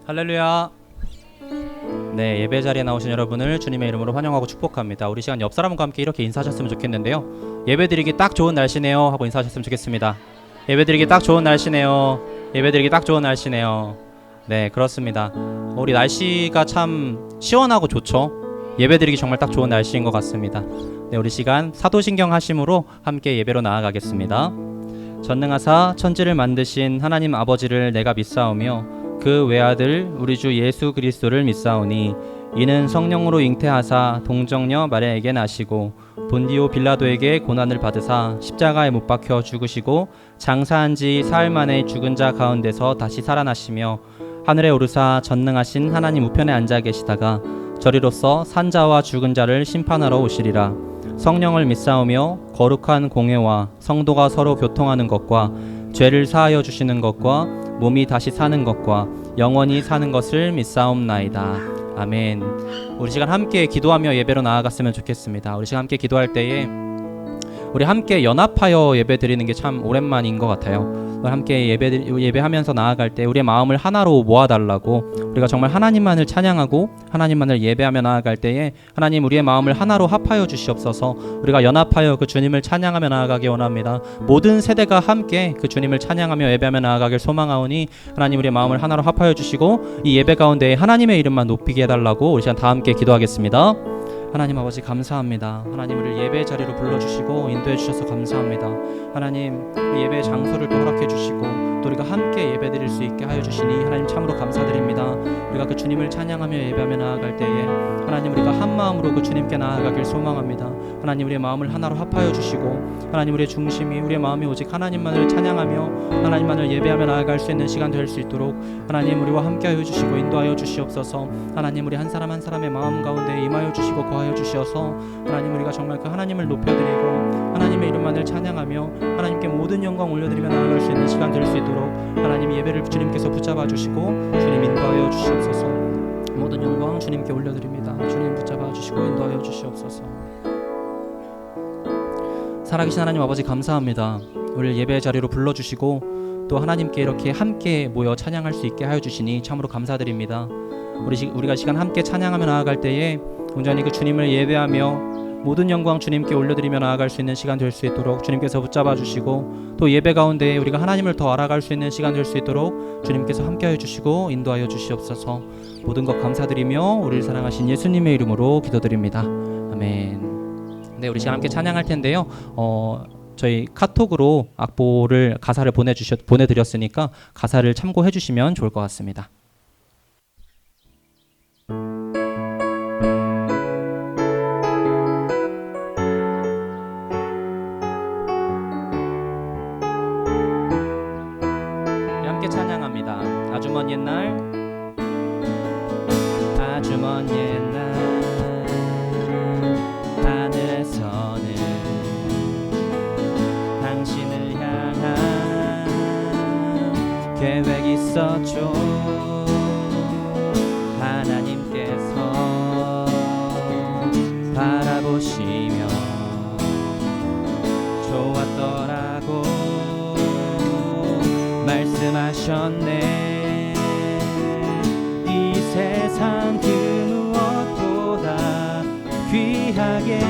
할렐루야. 네, 예배 자리에 나오신 여러분을 주님의 이름으로 환영하고 축복합니다. 우리 시간 옆 사람과 함께 이렇게 인사하셨으면 좋겠는데요. 예배드리기 딱 좋은 날씨네요 하고 인사하셨으면 좋겠습니다. 예배드리기 딱 좋은 날씨네요. 예배드리기 딱 좋은 날씨네요. 네, 그렇습니다. 우리 날씨가 참 시원하고 좋죠. 예배드리기 정말 딱 좋은 날씨인 것 같습니다. 네, 우리 시간 사도신경 하심으로 함께 예배로 나아가겠습니다. 전능하사 천지를 만드신 하나님 아버지를 내가 믿사오며 그 외아들 우리 주 예수 그리스도를 믿사오니 이는 성령으로 잉태하사 동정녀 마리아에게 나시고 본디오 빌라도에게 고난을 받으사 십자가에 못 박혀 죽으시고 장사한 지 사흘 만에 죽은 자 가운데서 다시 살아나시며 하늘에 오르사 전능하신 하나님 우편에 앉아 계시다가 저리로서 산자와 죽은 자를 심판하러 오시리라. 성령을 믿사오며 거룩한 공회와 성도가 서로 교통하는 것과 죄를 사하여 주시는 것과 몸이 다시 사는 것과 영원히 사는 것을 믿사옵나이다. 아멘. 우리 시간 함께 기도하며 예배로 나아갔으면 좋겠습니다. 우리 시간 함께 기도할 때에 우리 함께 연합하여 예배 드리는 게 참 오랜만인 것 같아요. 함께 예배하면서 나아갈 때 우리의 마음을 하나로 모아달라고, 우리가 정말 하나님만을 찬양하고 하나님만을 예배하며 나아갈 때에 하나님 우리의 마음을 하나로 합하여 주시옵소서. 우리가 연합하여 그 주님을 찬양하며 나아가기 원합니다. 모든 세대가 함께 그 주님을 찬양하며 예배하며 나아가길 소망하오니 하나님 우리의 마음을 하나로 합하여 주시고 이 예배 가운데 하나님의 이름만 높이게 해달라고 우리 시간 다 함께 기도하겠습니다. 하나님 아버지 감사합니다. 하나님 우리를 예배 자리로 불러주시고 인도해 주셔서 감사합니다. 하나님 예배 장소를 또 허락해 주시고 또 우리가 함께 예배 드릴 수 있게 하여 주시니 하나님 참으로 감사드립니다. 우리가 그 주님을 찬양하며 예배하며 나아갈 때에 하나님 우리가 한 마음으로 그 주님께 나아가길 소망합니다. 하나님 우리의 마음을 하나로 합하여 주시고 하나님 우리의 중심이, 우리의 마음이 오직 하나님만을 찬양하며 하나님만을 예배하며 나아갈 수 있는 시간 될 수 있도록 하나님 우리와 함께하여 주시고 인도하여 주시옵소서. 하나님 우리 한 사람 한 사람의 마음 가운데 임하여 주시고 거하여 주시어서 하나님 우리가 정말 그 하나님을 높여드리고 하나님의 이름만을 찬양하며 하나님께 모든 영광 올려드리며 나아갈 수 있는 시간 될 수 있도록 하나님 예배를 주님께서 붙잡아 주시고 주님 인도하여 주시옵소서. 모든 영광 주님께 올려드립니다. 주님 붙잡아 주시고 인도하여 주시옵소서. 살아계신 하나님 아버지 감사합니다. 우리를 예배 자리로 불러주시고 또 하나님께 이렇게 함께 모여 찬양할 수 있게 하여 주시니 참으로 감사드립니다. 우리가 시간 함께 찬양하며 나아갈 때에 온전히 그 주님을 예배하며 모든 영광 주님께 올려드리며 나아갈 수 있는 시간 될 수 있도록 주님께서 붙잡아 주시고 또 예배 가운데 우리가 하나님을 더 알아갈 수 있는 시간 될 수 있도록 주님께서 함께하여 주시고 인도하여 주시옵소서. 모든 것 감사드리며 우리를 사랑하신 예수님의 이름으로 기도드립니다. 아멘. 네, 우리 시간 함께 찬양할 텐데요. 저희 카톡으로 악보를 가사를 보내드렸으니까 가사를 참고해 주시면 좋을 것 같습니다. 함께 찬양합니다. 아주 먼 옛날, 아주 먼 옛날 하늘에서는 당신을 향한 계획이 있었죠. 하나님께서 바라보시며 좋았더라고 말씀하셨네. 이 세상 그 무엇보다 귀하게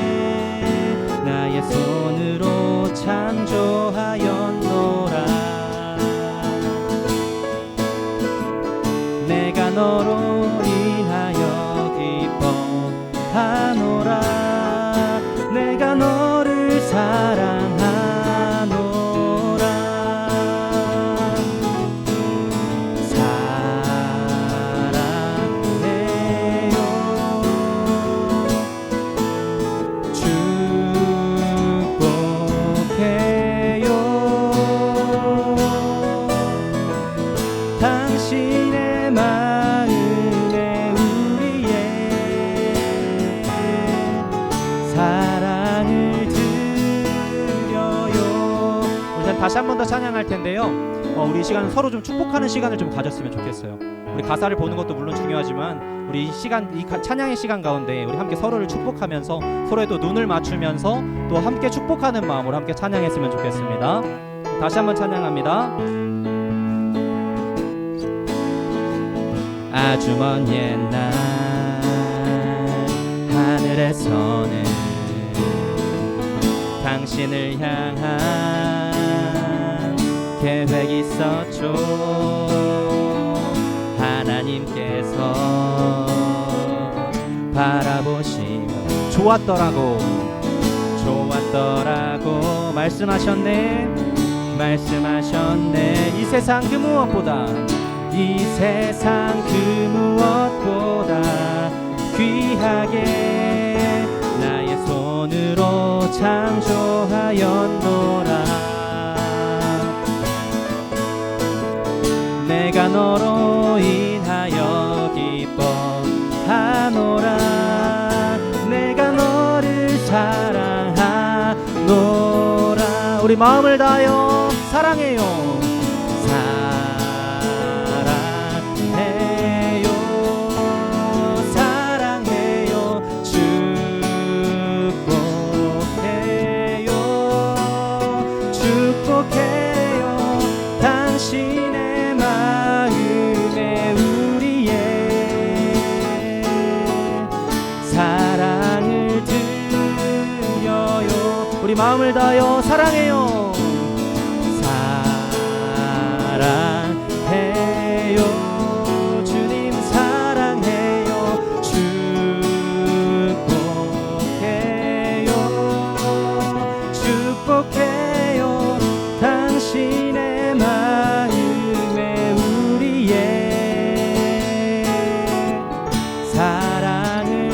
나의 손으로 창조하였노라. 내가 너로 인하여 기뻐하노라. 내가 너를 사랑하노라. 당신의 마음에 우리의 사랑을 드려요. 우리 다시 한 번 더 찬양할 텐데요. 우리 시간 서로 좀 축복하는 시간을 좀 가졌으면 좋겠어요. 우리 가사를 보는 것도 물론 중요하지만 우리 이 찬양의 시간 가운데 우리 함께 서로를 축복하면서 서로의 또 눈을 맞추면서 또 함께 축복하는 마음으로 함께 찬양했으면 좋겠습니다. 다시 한번 찬양합니다. 아주 먼 옛날 하늘에서는 당신을 향한 계획이 있었죠. 하나님께서 바라보시며 좋았더라고 말씀하셨네. 이 세상 그 무엇보다 귀하게 나의 손으로 창조하였노라. 내가 너로 인하여 기뻐하노라. 내가 너를 사랑하노라. 우리 마음을 다하여 사랑해요. 사랑해요. 축복해요. 당신의 마음에 우리의 사랑을 드려요. 우리 마음을 다하여 사랑해요. 사랑해요. 주님 사랑해요. 축복해요. 당신의 마음에 우리의 사랑을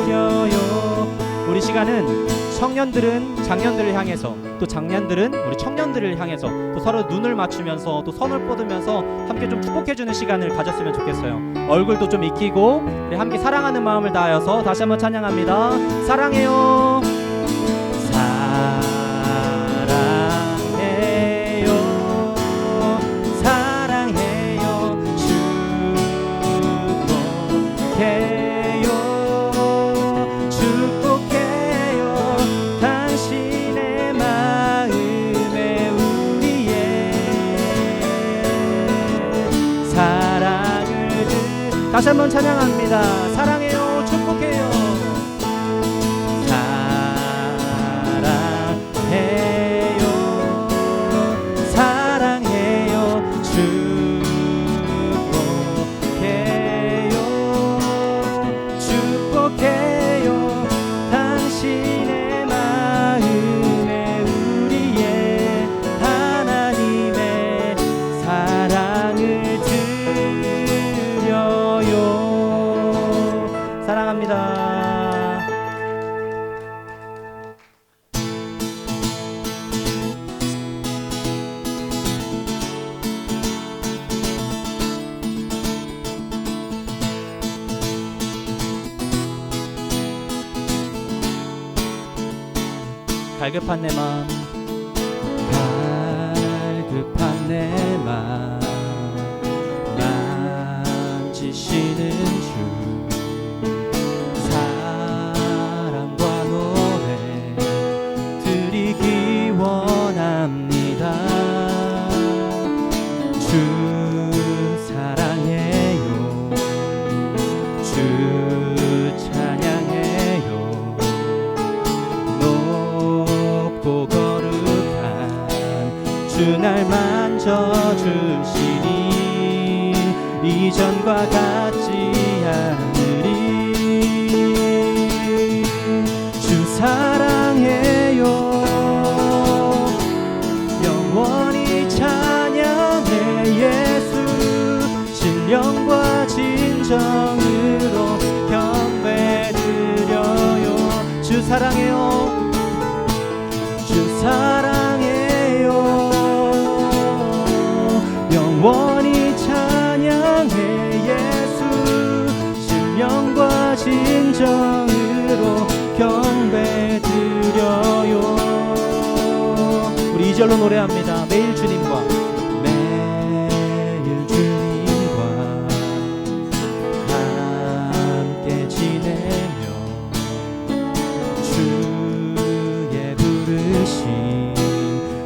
드려요. 우리 시간은 청년들은 장년들을 향해서, 또 장년들은 우리 청년들을 향해서 또 서로 눈을 맞추면서 또 손을 뻗으면서 함께 좀 축복해주는 시간을 가졌으면 좋겠어요. 얼굴도 좀 익히고 우리 함께 사랑하는 마음을 다하여서 다시 한번 찬양합니다. 사랑해요. 사랑해요. 축복해요. 당신의 마음에 우리의 사랑을 다시 한번 찬양합니다. 사랑해요. 축복해요. 사랑해요. 축복해요. 당신의 마음에 우리의 하나님의 사랑을 드려요. 사랑합니다. 갈급한 내 맘, 갈급한 내 맘 만지시는 주, 사랑과 노래 드리기 원합니다. 주 사랑해요. 주 찬양해요. 거룩한 주 날 만져주시니 이전과 같지 않으리. 주 사랑해요. 영원히 찬양해. 예수 신령과 진정으로 경배드려요. 주 사랑해요. 사랑해요. 영원히 찬양해. 예수 신령과 진정으로 경배드려요. 우리 2절로 노래합니다. 매일 주님과 함께 지내며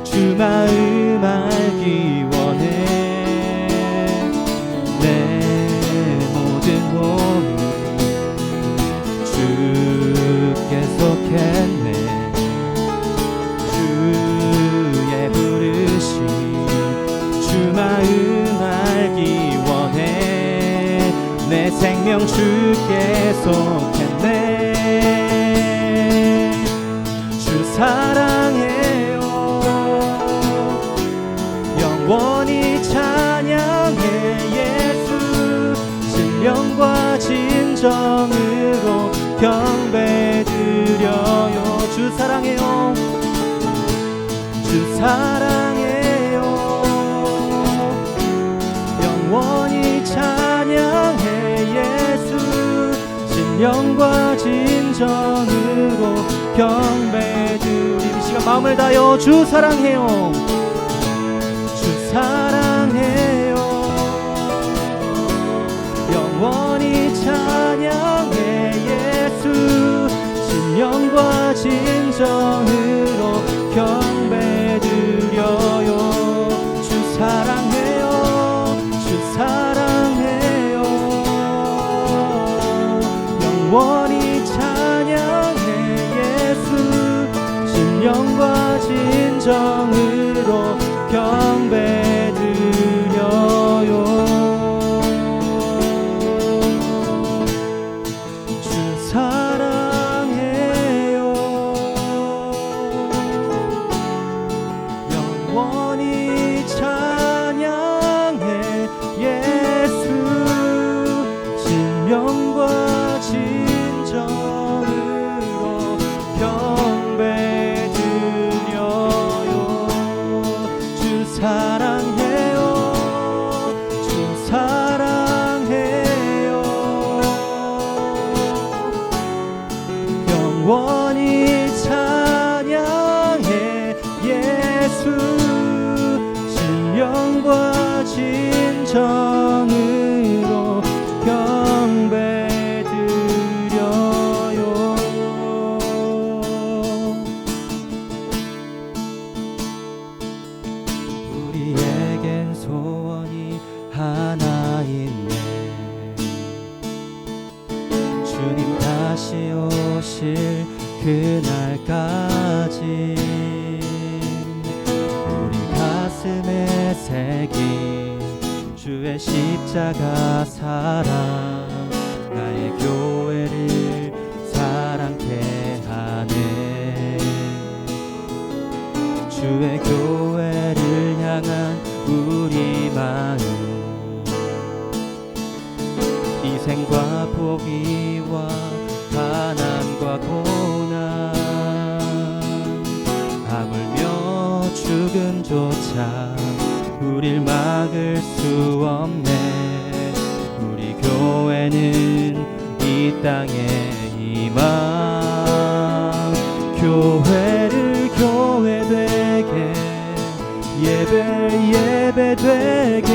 주 마음 알기 원해. 내 생명 주께 속했네. 주 사랑해요. 영원히 찬양해. 예수 신령과 진정으로 경배드려요. 주 사랑해요. 주 사랑해요. 영원히 찬양해. 예수 신령과 진정으로 경배드림. 시간 마음을 다여 주 사랑해요. 주 사랑해요. 영원히 찬양해. 예수 신령과 진정으로 경배드려요. 주 사랑해요. 주 사랑해요. 영원히 찬양해. 예수 신령과 진정으로 경배드려요. 주 사랑해요. 영원히 찬양해. 예수 신령과 진정으로 경배드려요. 주 사랑해요. 주 사랑해요. 영원히 찬양해. 예수 신령과 진정으로 경배드려요. 우리에겐 소원이 하나 있네. 주님 다시 오실 그날까지 우리 가슴에 새긴 주의 십자가 사랑, 나의 교회를 사랑케 하네. 주의 교회를 향한 우리 마음, 희생과 포기와 가난과 고난, 하물며 죽음조차 우릴 막을 수 없네. 우리 교회는 이 땅에 희망, 교회를 교회되게, 예배 예배되게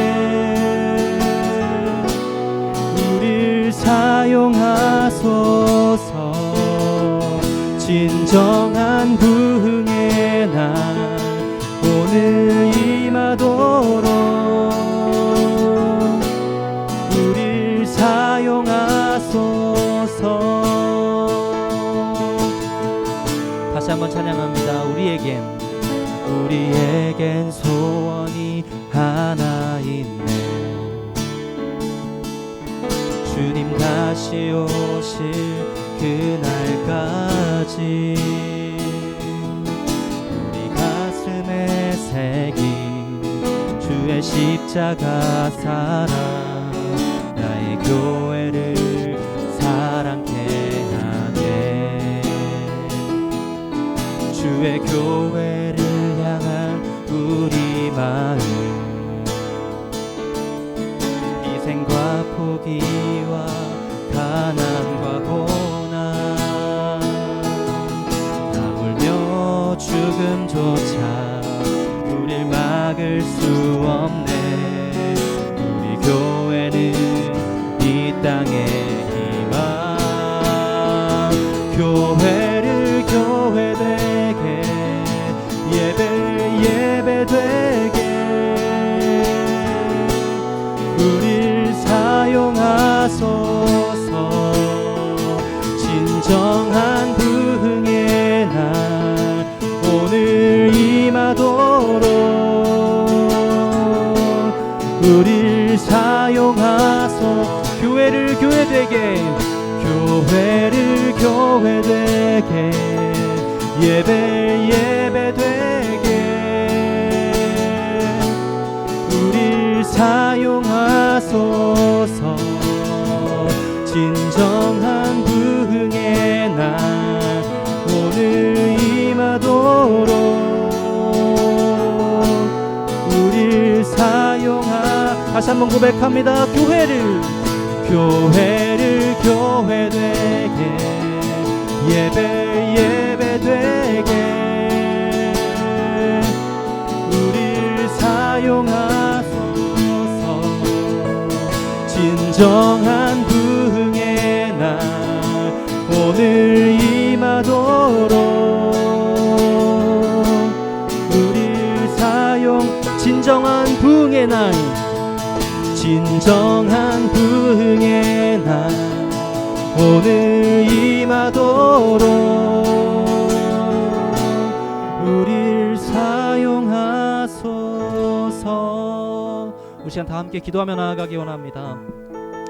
우릴 사용하소서. 진정한 부흥의 날 오늘 임하도록 우릴 사용하소서. 다시 한번 찬양합니다. 우리에겐 소원이 하나 있네. 주님 다시 오실 그날까지 우리 가슴에 새긴 주의 십자가 사랑, 나의 교회를 사랑케 하네. 주의 교회를 향한 우리 마음, 희생과 포기와 가난과 고난, 하물며 죽음조차 우릴 막을 수 없네. 우리 교회는 이 땅의 희망, 교회를 교회되게, 예배 예배되게 우릴 사용하소서. 진정한 부흥의 날 오늘 임하도록 우릴 사용하소서. 교회를 교회되게, 교회를 교회되게, 예배 예배되게 우릴 사용하소서. 진정한 부흥의 날 오늘 임하도록 우릴 다시 한번 고백합니다. 교회를 교회되게, 예배 예배되게 우릴 사용하소서. 진정한 부흥의 날 오늘 임하도록 우릴 사용. 진정한 부흥의 날, 진정한 부흥의 날 오늘 임하도록 우릴 사용하소서. 우리 시간 다 함께 기도하며 나아가기 원합니다.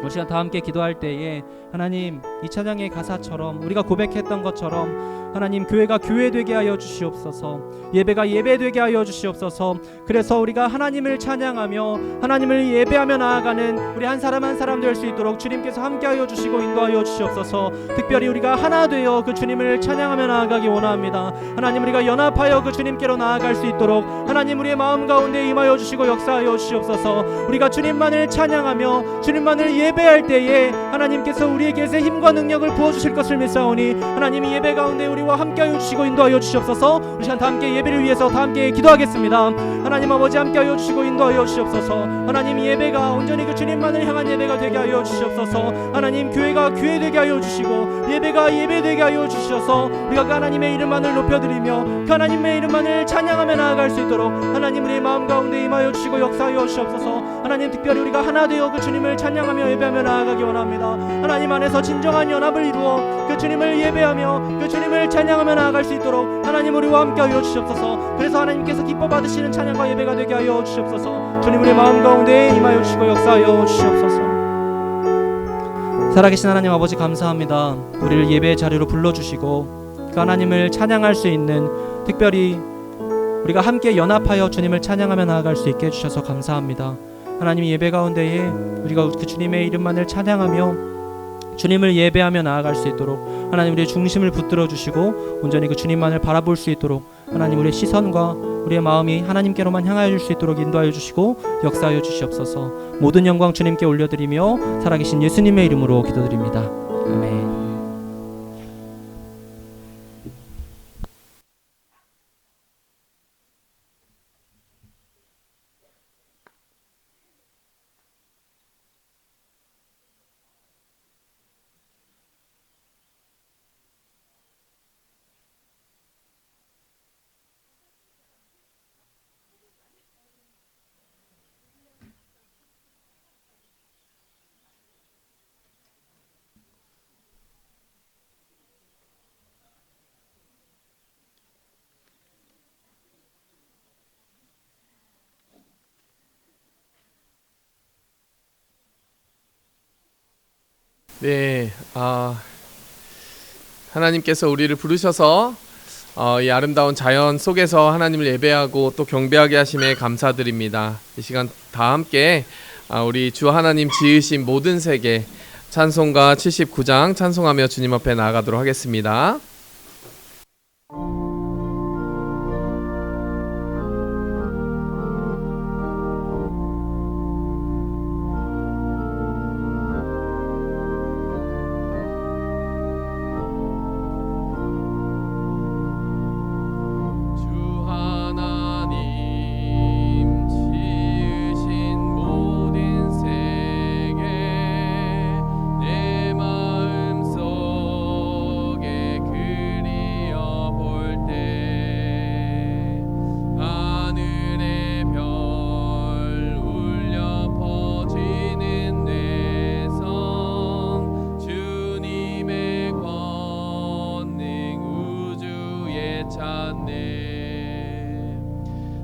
우리 시간 다 함께 기도할 때에 하나님, 이 찬양의 가사처럼 우리가 고백했던 것처럼 하나님, 교회가 교회되게 하여 주시옵소서. 예배가 예배되게 하여 주시옵소서. 그래서 우리가 하나님을 찬양하며 하나님을 예배하며 나아가는 우리 한 사람 한 사람 될 수 있도록 주님께서 함께하여 주시고 인도하여 주시옵소서. 특별히 우리가 하나 되어 그 주님을 찬양하며 나아가기 원합니다. 하나님, 우리가 연합하여 그 주님께로 나아갈 수 있도록 하나님, 우리의 마음 가운데 임하여 주시고 역사하여 주시옵소서. 우리가 주님만을 찬양하며 주님만을 예배할 때에 하나님께서 우리에게서 힘과 능력을 부어주실 것을 믿사오니 하나님, 이 예배 가운데 우리와 함께하여 주시고 인도하여 주시옵소서. 우리 시간 다 함께 예배를 위해서 다 함께 기도하겠습니다. 하나님 아버지, 함께하여 주시고 인도하여 주시옵소서. 하나님, 이 예배가 온전히 그 주님만을 향한 예배가 되게 하여 주시옵소서. 하나님, 교회가 교회되게 하여 주시고 예배가 예배되게 하여 주셔서 우리가 그 하나님의 이름만을 높여드리며 그 하나님의 이름만을 찬양하며 나아갈 수 있도록 하나님, 우리의 마음 가운데 임하여 주시고 역사하여 주시옵소서. 하나님, 특별히 우리가 하나 되어 그 주님을 찬양하며 예배하며 나아가기 원합니다. 하나님 안에서 진정한 연합을 이루어 그 주님을 예배하며 그 주님을 찬양하며 나아갈 수 있도록 하나님, 우리와 함께하여 주시옵소서. 그래서 하나님께서 기뻐 받으시는 찬양과 예배가 되게 하여 주시옵소서. 주님, 우리의 마음 가운데 임하여 주시고 역사하여 주시옵소서. 살아계신 하나님 아버지, 감사합니다. 우리를 예배의 자리로 불러주시고 그 하나님을 찬양할 수 있는, 특별히 우리가 함께 연합하여 주님을 찬양하며 나아갈 수 있게 해주셔서 감사합니다. 하나님, 예배 가운데에 우리가 그 주님의 이름만을 찬양하며 주님을 예배하며 나아갈 수 있도록 하나님, 우리의 중심을 붙들어 주시고 온전히 그 주님만을 바라볼 수 있도록 하나님, 우리의 시선과 우리의 마음이 하나님께로만 향하여 줄 수 있도록 인도하여 주시고 역사하여 주시옵소서. 모든 영광 주님께 올려드리며 살아계신 예수님의 이름으로 기도드립니다. 아멘. 네, 하나님께서 우리를 부르셔서 이 아름다운 자연 속에서 하나님을 예배하고 또 경배하게 하심에 감사드립니다. 이 시간 다 함께 우리 주 하나님 지으신 모든 세계 찬송가 79장 찬송하며 주님 앞에 나아가도록 하겠습니다.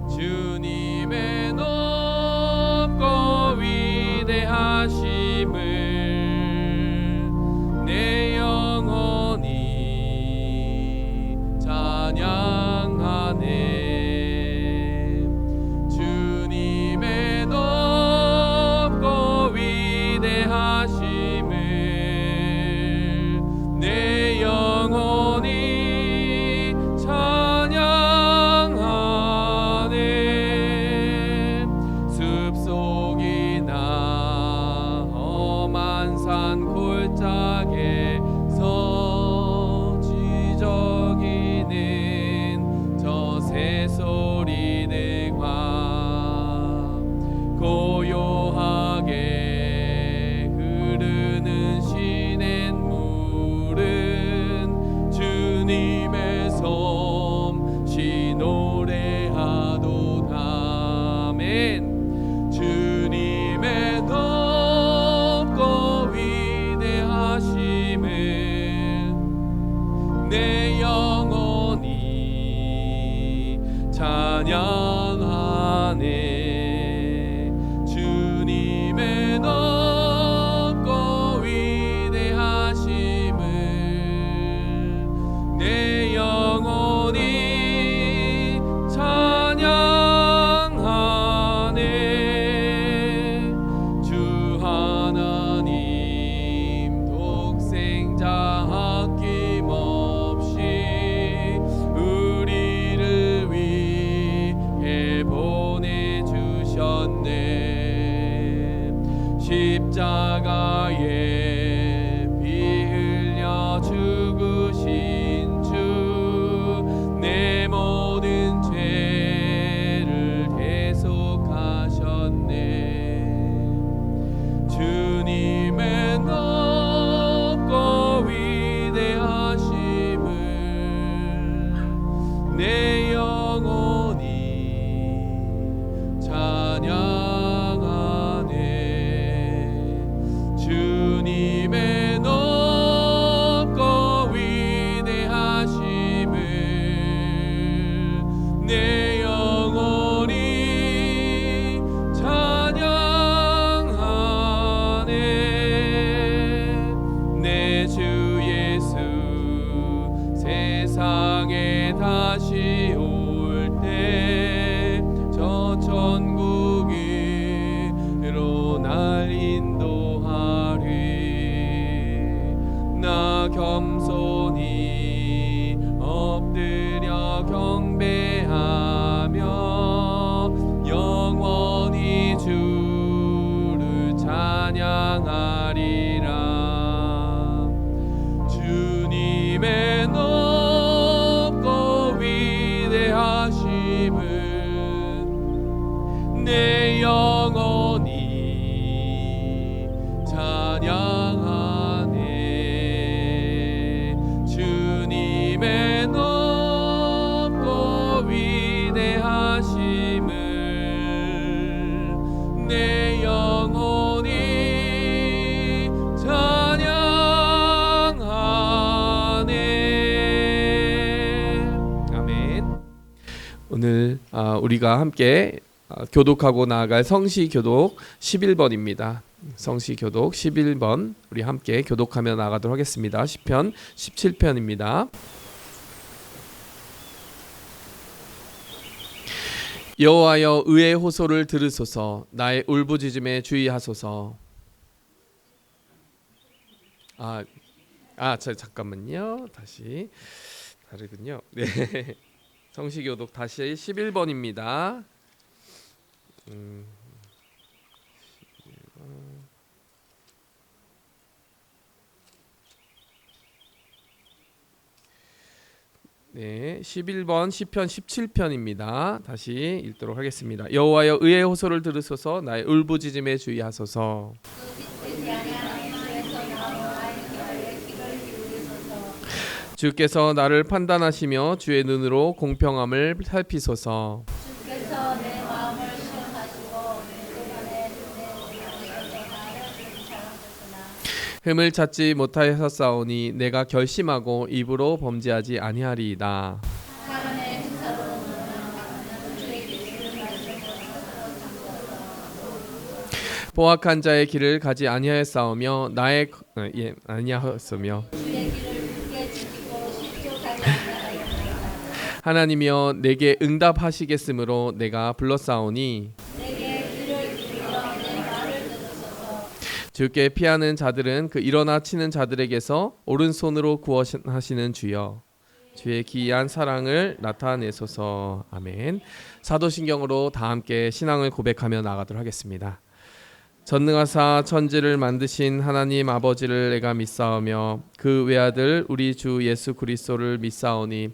주님의 높고 위대하심을 위대하심을 내 영혼이 찬양하네. 숲속이나 험한 산 골짜기에서 지저귀는 저 새소리들과 고요하게 흐르는 시냇물은 주님의 솜씨 노래하도다. 아멘. 주님의 높고 위대하심을 내 영혼이 찬양하네. 주님의 높고 위대하심을 내 영혼이 찬양하네. 주 하나님 독생자 아낌없이 우리를 위해 보내주셨네. 십자가에 피 흘려 죽으신 주 내 모든 죄를 대속하셨네. 주님의 높고 위대하심을 내 영혼이 찬양하네. 주님의 높고 위대하심을 내 영혼이 찬양하네. 내 주 예수 세상에 다시 올 때 저 천국으로 날 인도하리. 나 겸손히 엎드려 경배하며 영원히 주를 찬양하리라. 주님의 높고 위대하심을 내 영혼이 찬양하네. 주님의 높고 위대하심을 내 영혼이 찬양하네. 아멘. 오늘 우리가 함께 교독하고 나아갈 성시교독 11번입니다. 성시교독 11번 우리 함께 교독하며 나가도록 하겠습니다. 시편 17편입니다. 여호와여 의의 호소를 들으소서. 나의 울부짖음에 주의하소서. 잠깐만요. 다시 다르군요. 네. 성시교독 다시 11번입니다. 네, 11번 시편 17편입니다. 다시 읽도록 하겠습니다. 여호와여 의의 호소를 들으소서. 나의 울부짖음에 주의하소서. 주께서 나를 판단하시며 주의 눈으로 공평함을 살피소서. 주께서 내 마음을 시험하시고 내 안에 나를 사랑하셨으나 흠을 찾지 못하였사오니 내가 결심하고 입으로 범죄하지 아니하리이다. 사람의 행사로는 주의 길을 포악한 자의 길을 가지 아니하였사오며 나의 아니하였으며 주의 길을 굳게 지키고 실족하지 아니하였나이다. 하나님이여 내게 응답하시겠으므로 내가 불렀사오니 내게 귀를 기울여 내 말을 들으소서. 주께 피하는 자들은 그 일어나 치는 자들에게서 오른손으로 구원하시는 주여, 주의 기이한 사랑을 나타내소서. 아멘. 사도신경으로 다 함께 신앙을 고백하며 나가도록 하겠습니다. 전능하사 천지를 만드신 하나님 아버지를 내가 믿사오며 그 외아들 우리 주 예수 그리스도를 믿사오니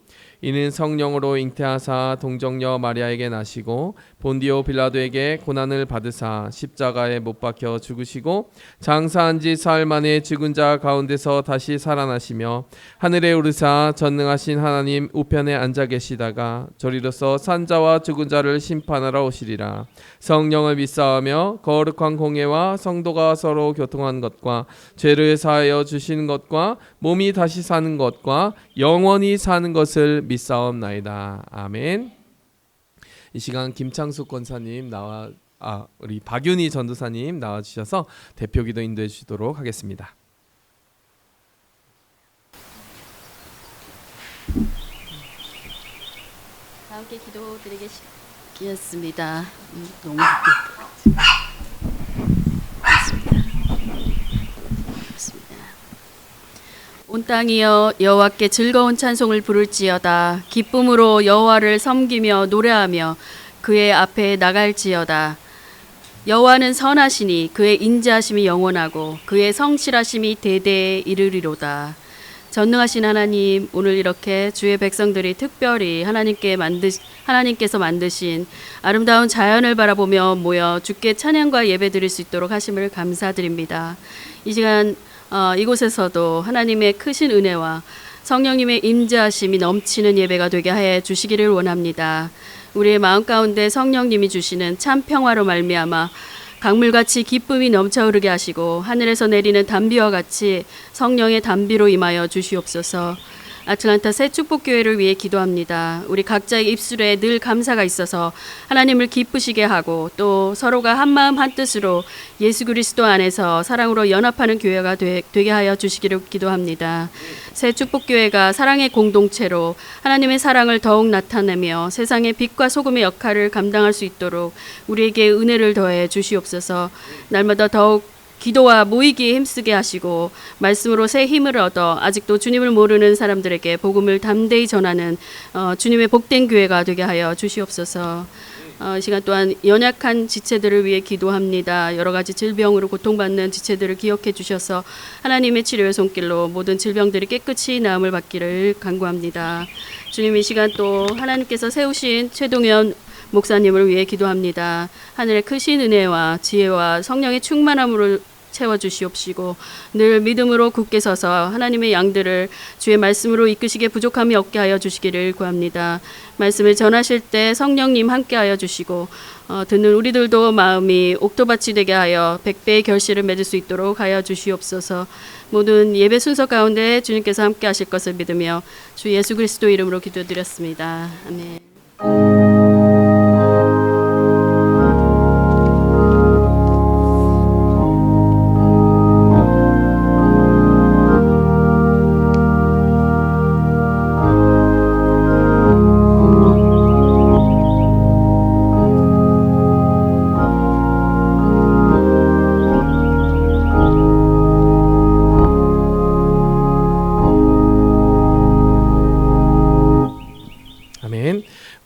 이는 성령으로 잉태하사 동정녀 마리아에게 나시고 본디오 빌라도에게 고난을 받으사 십자가에 못 박혀 죽으시고 장사한 지 사흘 만에 죽은 자 가운데서 다시 살아나시며 하늘에 오르사 전능하신 하나님 우편에 앉아 계시다가 저리로서 산자와 죽은 자를 심판하러 오시리라. 성령을 믿사오며 거룩한 공예와 성도가 서로 교통한 것과 죄를 사하여 주시는 것과 몸이 다시 사는 것과 영원히 사는 것을 믿사옵나이다. 아멘. 이 시간 김창숙 권사님 우리 박윤희 전도사님 나와주셔서 대표기도 인도해 주시도록 하겠습니다. 다 함께 기도드리겠습니다. 너무 온 땅이여 여호와께 즐거운 찬송을 부를지어다. 기쁨으로 여호와를 섬기며 노래하며 그의 앞에 나갈지어다. 여호와는 선하시니 그의 인자하심이 영원하고 그의 성실하심이 대대에 이르리로다. 전능하신 하나님, 오늘 이렇게 주의 백성들이 특별히 하나님께서 만드신 아름다운 자연을 바라보며 모여 주께 찬양과 예배 드릴 수 있도록 하심을 감사드립니다. 이 시간 이곳에서도 하나님의 크신 은혜와 성령님의 임재하심이 넘치는 예배가 되게 하여 주시기를 원합니다. 우리의 마음 가운데 성령님이 주시는 참 평화로 말미암아 강물같이 기쁨이 넘쳐흐르게 하시고 하늘에서 내리는 단비와 같이 성령의 단비로 임하여 주시옵소서. 아틀란타 새 축복교회를 위해 기도합니다. 우리 각자의 입술에 늘 감사가 있어서 하나님을 기쁘시게 하고 또 서로가 한마음 한뜻으로 예수 그리스도 안에서 사랑으로 연합하는 교회가 되게 하여 주시기를 기도합니다. 새 축복교회가 사랑의 공동체로 하나님의 사랑을 더욱 나타내며 세상의 빛과 소금의 역할을 감당할 수 있도록 우리에게 은혜를 더해 주시옵소서. 날마다 더욱 기도와 모이기에 힘쓰게 하시고 말씀으로 새 힘을 얻어 아직도 주님을 모르는 사람들에게 복음을 담대히 전하는 주님의 복된 교회가 되게 하여 주시옵소서. 이 시간 또한 연약한 지체들을 위해 기도합니다. 여러 가지 질병으로 고통받는 지체들을 기억해 주셔서 하나님의 치료의 손길로 모든 질병들이 깨끗이 나음을 받기를 간구합니다. 주님, 이 시간 또 하나님께서 세우신 최동현 목사님을 위해 기도합니다. 하늘의 크신 은혜와 지혜와 성령의 충만함으로 채워주시옵시고 늘 믿음으로 굳게 서서 하나님의 양들을 주의 말씀으로 이끄시기에 부족함이 없게 하여 주시기를 구합니다. 말씀을 전하실 때 성령님 함께 하여 주시고 듣는 우리들도 마음이 옥토밭이 되게 하여 100배의 결실을 맺을 수 있도록 하여 주시옵소서. 모든 예배 순서 가운데 주님께서 함께 하실 것을 믿으며 주 예수 그리스도 이름으로 기도드렸습니다. 아멘.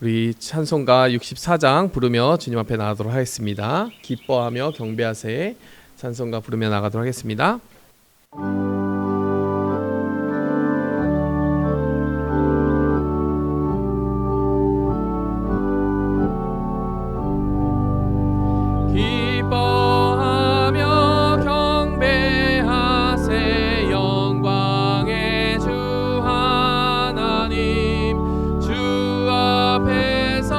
우리 찬송가 64장 부르며 주님 앞에 나가도록 하겠습니다. 기뻐하며 경배하세 찬송가 부르며 나가도록 하겠습니다. 기뻐하며 경배하세 영광의 주 하나님 주 앞에서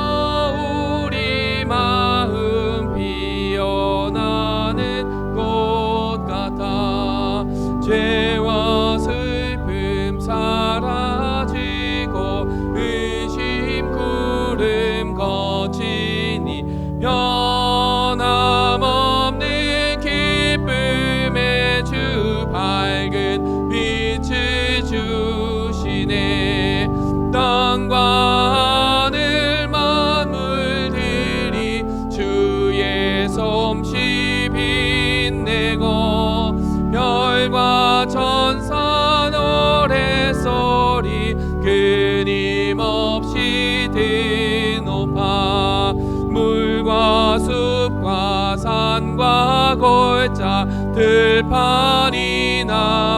우리 마음 피어나는 꽃 같아 죄와 슬픔 사라지고 의심 구름 거치니 변함없는 기쁨의 주 밝은 빛을 주시네. 땅과 하늘 만물들이 주의 솜씨 빛내고 골짜 들판이나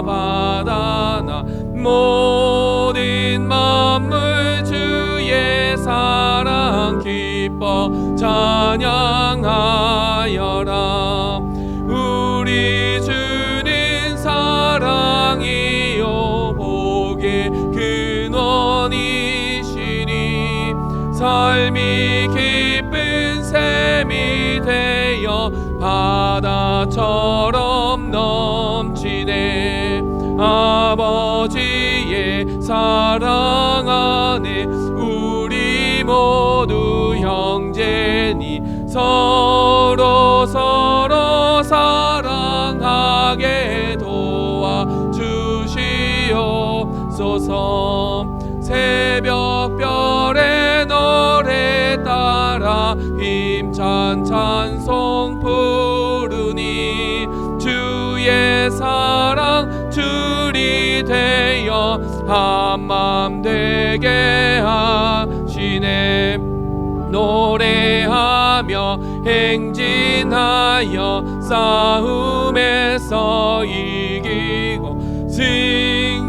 바다나 모든 만물 주의 사랑 기뻐 찬양하여라. 우리 주는 사랑이요 복의 근원이시니 삶이 기쁜 샘이 되어 바다처럼 넘치네. 아버지의 사랑 안에 우리 모두 형제니 서로 사랑하게 도와주시옵소서. 새벽별의 노래 따라 힘찬 찬송 부르니 주의 사랑 줄이 되어 한맘 되게 하시네. 노래하며 행진하여 싸움에서 이기고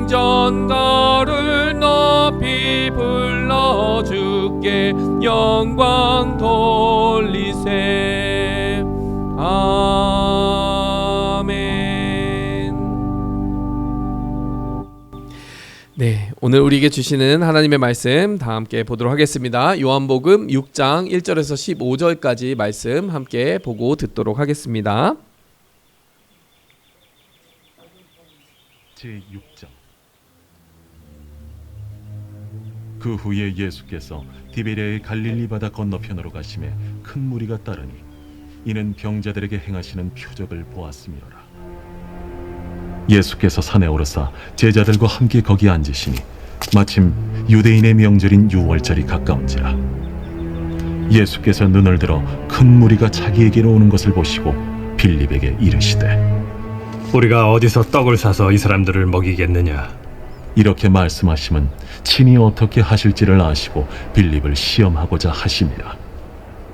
승전가를 높이 불러 주께 영광 돌리세. 아멘. 네, 오늘 우리에게 주시는 하나님의 말씀 다 함께 보도록 하겠습니다. 요한복음 6장 1절에서 15절까지 말씀 함께 보고 듣도록 하겠습니다. 제6장. 그 후에 예수께서 디베랴의 갈릴리 바다 건너편으로 가심에 큰 무리가 따르니 이는 병자들에게 행하시는 표적을 보았음이로라. 예수께서 산에 오르사 제자들과 함께 거기 앉으시니 마침 유대인의 명절인 유월절이 가까운지라. 예수께서 눈을 들어 큰 무리가 자기에게로 오는 것을 보시고 빌립에게 이르시되 우리가 어디서 떡을 사서 이 사람들을 먹이겠느냐? 이렇게 말씀하심은 친히 어떻게 하실지를 아시고 빌립을 시험하고자 하심이라.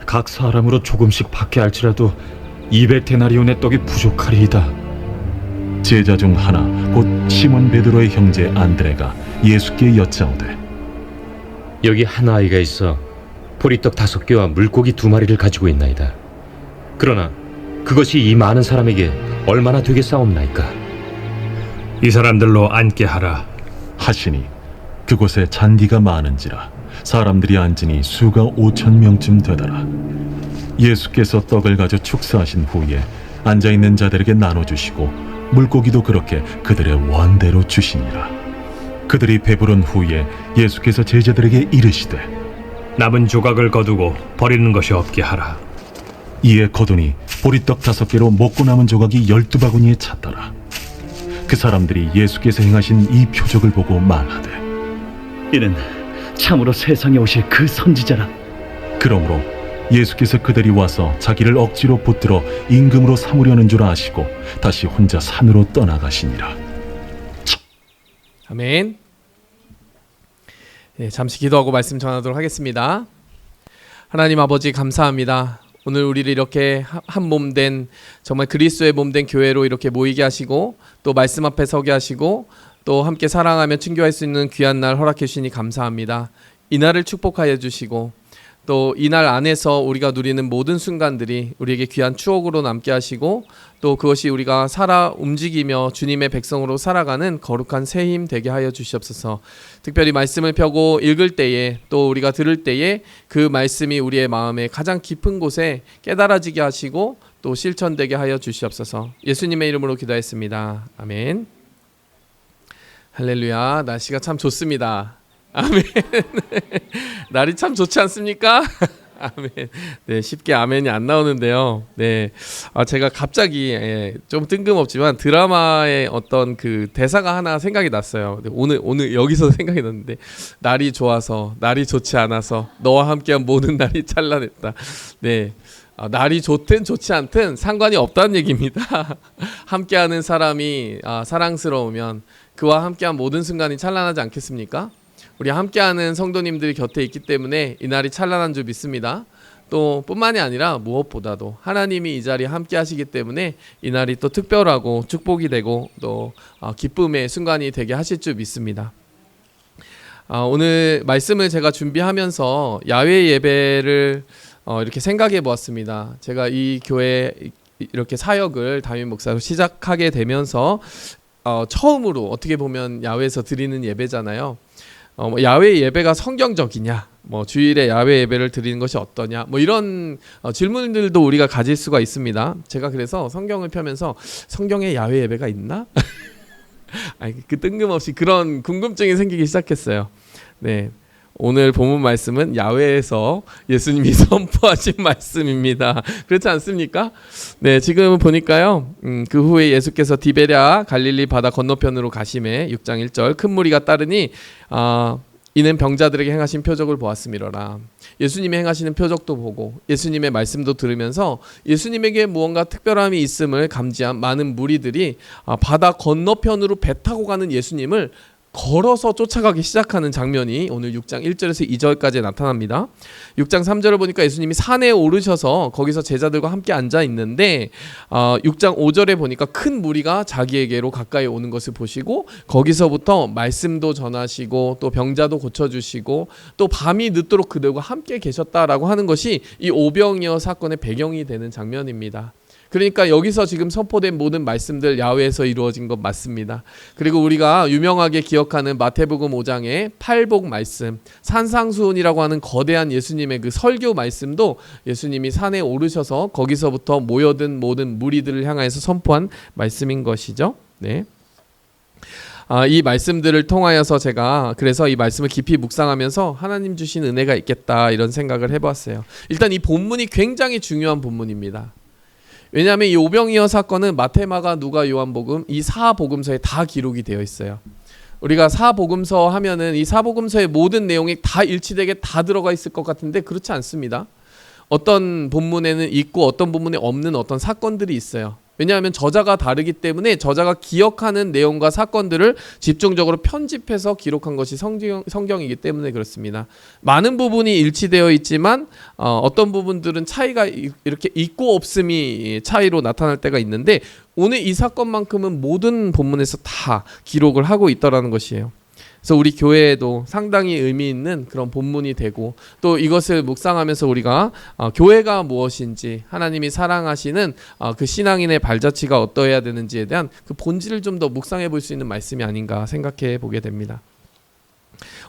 각 사람으로 조금씩 받게 할지라도 200데나리온의 떡이 부족하리이다. 제자 중 하나 곧 시몬 베드로의 형제 안드레가 예수께 여짜오되 여기 한 아이가 있어 보리떡 5개와 물고기 2마리를 가지고 있나이다. 그러나 그것이 이 많은 사람에게 얼마나 되겠사옵나이까? 이 사람들로 앉게 하라. 하시니 그곳에 잔디가 많은지라 사람들이 앉으니 수가 5,000명쯤 되더라. 예수께서 떡을 가져 축사하신 후에 앉아있는 자들에게 나눠주시고 물고기도 그렇게 그들의 원대로 주시니라. 그들이 배부른 후에 예수께서 제자들에게 이르시되 남은 조각을 거두고 버리는 것이 없게 하라. 이에 거두니 보리떡 5개로 먹고 남은 조각이 12바구니에 찼더라. 그 사람들이 예수께서 행하신 이 표적을 보고 말하되 이는 참으로 세상에 오실 그 선지자라. 그러므로 예수께서 그들이 와서 자기를 억지로 붙들어 임금으로 삼으려는 줄 아시고 다시 혼자 산으로 떠나가시니라. 아멘. 네, 잠시 기도하고 말씀 전하도록 하겠습니다. 하나님 아버지 감사합니다. 오늘 우리를 이렇게 한 몸 된 정말 그리스도의 몸 된 교회로 이렇게 모이게 하시고 또 말씀 앞에 서게 하시고 또 함께 사랑하며 친교할 수 있는 귀한 날 허락해 주시니 감사합니다. 이 날을 축복하여 주시고 또 이 날 안에서 우리가 누리는 모든 순간들이 우리에게 귀한 추억으로 남게 하시고 또 그것이 우리가 살아 움직이며 주님의 백성으로 살아가는 거룩한 새 힘 되게 하여 주시옵소서. 특별히 말씀을 펴고 읽을 때에 또 우리가 들을 때에 그 말씀이 우리의 마음에 가장 깊은 곳에 깨달아지게 하시고 또 실천되게 하여 주시옵소서. 예수님의 이름으로 기도했습니다. 아멘. 할렐루야. 날씨가 참 좋습니다. 아멘. 날이 참 좋지 않습니까? 아멘. 네, 쉽게 아멘이 안 나오는데요. 네, 제가 갑자기 좀 뜬금없지만 드라마의 어떤 그 대사가 하나 생각이 났어요. 오늘 여기서 생각이 났는데 날이 좋아서 날이 좋지 않아서 너와 함께한 모든 날이 찬란했다. 네. 날이 좋든 좋지 않든 상관이 없다는 얘기입니다. 함께하는 사람이 사랑스러우면 그와 함께한 모든 순간이 찬란하지 않겠습니까? 우리 함께하는 성도님들이 곁에 있기 때문에 이 날이 찬란한 줄 믿습니다. 또 뿐만이 아니라 무엇보다도 하나님이 이 자리에 함께 하시기 때문에 이 날이 또 특별하고 축복이 되고 또 기쁨의 순간이 되게 하실 줄 믿습니다. 오늘 말씀을 제가 준비하면서 야외 예배를 이렇게 생각해 보았습니다. 제가 이 교회 이렇게 사역을 담임 목사로 시작하게 되면서 처음으로 어떻게 보면 야외에서 드리는 예배잖아요. 야외 예배가 성경적이냐, 주일에 야외 예배를 드리는 것이 어떠냐, 이런 질문들도 우리가 가질 수가 있습니다. 제가 그래서 성경을 펴면서 성경에 야외 예배가 있나? 그 뜬금없이 그런 궁금증이 생기기 시작했어요. 네. 오늘 본문 말씀은 야외에서 예수님이 선포하신 말씀입니다. 그렇지 않습니까? 네, 지금 보니까요. 그 후에 예수께서 디베랴 갈릴리 바다 건너편으로 가심에 6장 1절 큰 무리가 따르니 이는 병자들에게 행하신 표적을 보았음이로라. 예수님이 행하시는 표적도 보고 예수님의 말씀도 들으면서 예수님에게 무언가 특별함이 있음을 감지한 많은 무리들이 바다 건너편으로 배 타고 가는 예수님을 걸어서 쫓아가기 시작하는 장면이 오늘 6장 1절에서 2절까지 나타납니다. 6장 3절을 보니까 예수님이 산에 오르셔서 거기서 제자들과 함께 앉아 있는데 6장 5절에 보니까 큰 무리가 자기에게로 가까이 오는 것을 보시고 거기서부터 말씀도 전하시고 또 병자도 고쳐주시고 또 밤이 늦도록 그들과 함께 계셨다라고 하는 것이 이 오병이어 사건의 배경이 되는 장면입니다. 그러니까 여기서 지금 선포된 모든 말씀들 야외에서 이루어진 것 맞습니다. 그리고 우리가 유명하게 기억하는 마태복음 5장의 팔복 말씀, 산상수훈이라고 하는 거대한 예수님의 그 설교 말씀도 예수님이 산에 오르셔서 거기서부터 모여든 모든 무리들을 향하여서 선포한 말씀인 것이죠. 네. 이 말씀들을 통하여서 제가 그래서 이 말씀을 깊이 묵상하면서 하나님 주신 은혜가 있겠다 이런 생각을 해봤어요. 일단 이 본문이 굉장히 중요한 본문입니다. 왜냐하면 이 오병이어 사건은 마태, 마가, 누가, 요한복음 이 사복음서에 다 기록이 되어 있어요. 우리가 사복음서 하면은 이 사복음서의 모든 내용이 다 일치되게 다 들어가 있을 것 같은데 그렇지 않습니다. 어떤 본문에는 있고 어떤 본문에 없는 어떤 사건들이 있어요. 왜냐하면 저자가 다르기 때문에 저자가 기억하는 내용과 사건들을 집중적으로 편집해서 기록한 것이 성경이기 때문에 그렇습니다. 많은 부분이 일치되어 있지만 어떤 부분들은 차이가 이렇게 있고 없음이 차이로 나타날 때가 있는데 오늘 이 사건만큼은 모든 본문에서 다 기록을 하고 있더라는 것이에요. 그래서 우리 교회에도 상당히 의미 있는 그런 본문이 되고 또 이것을 묵상하면서 우리가 교회가 무엇인지 하나님이 사랑하시는 그 신앙인의 발자취가 어떠해야 되는지에 대한 그 본질을 좀 더 묵상해 볼 수 있는 말씀이 아닌가 생각해 보게 됩니다.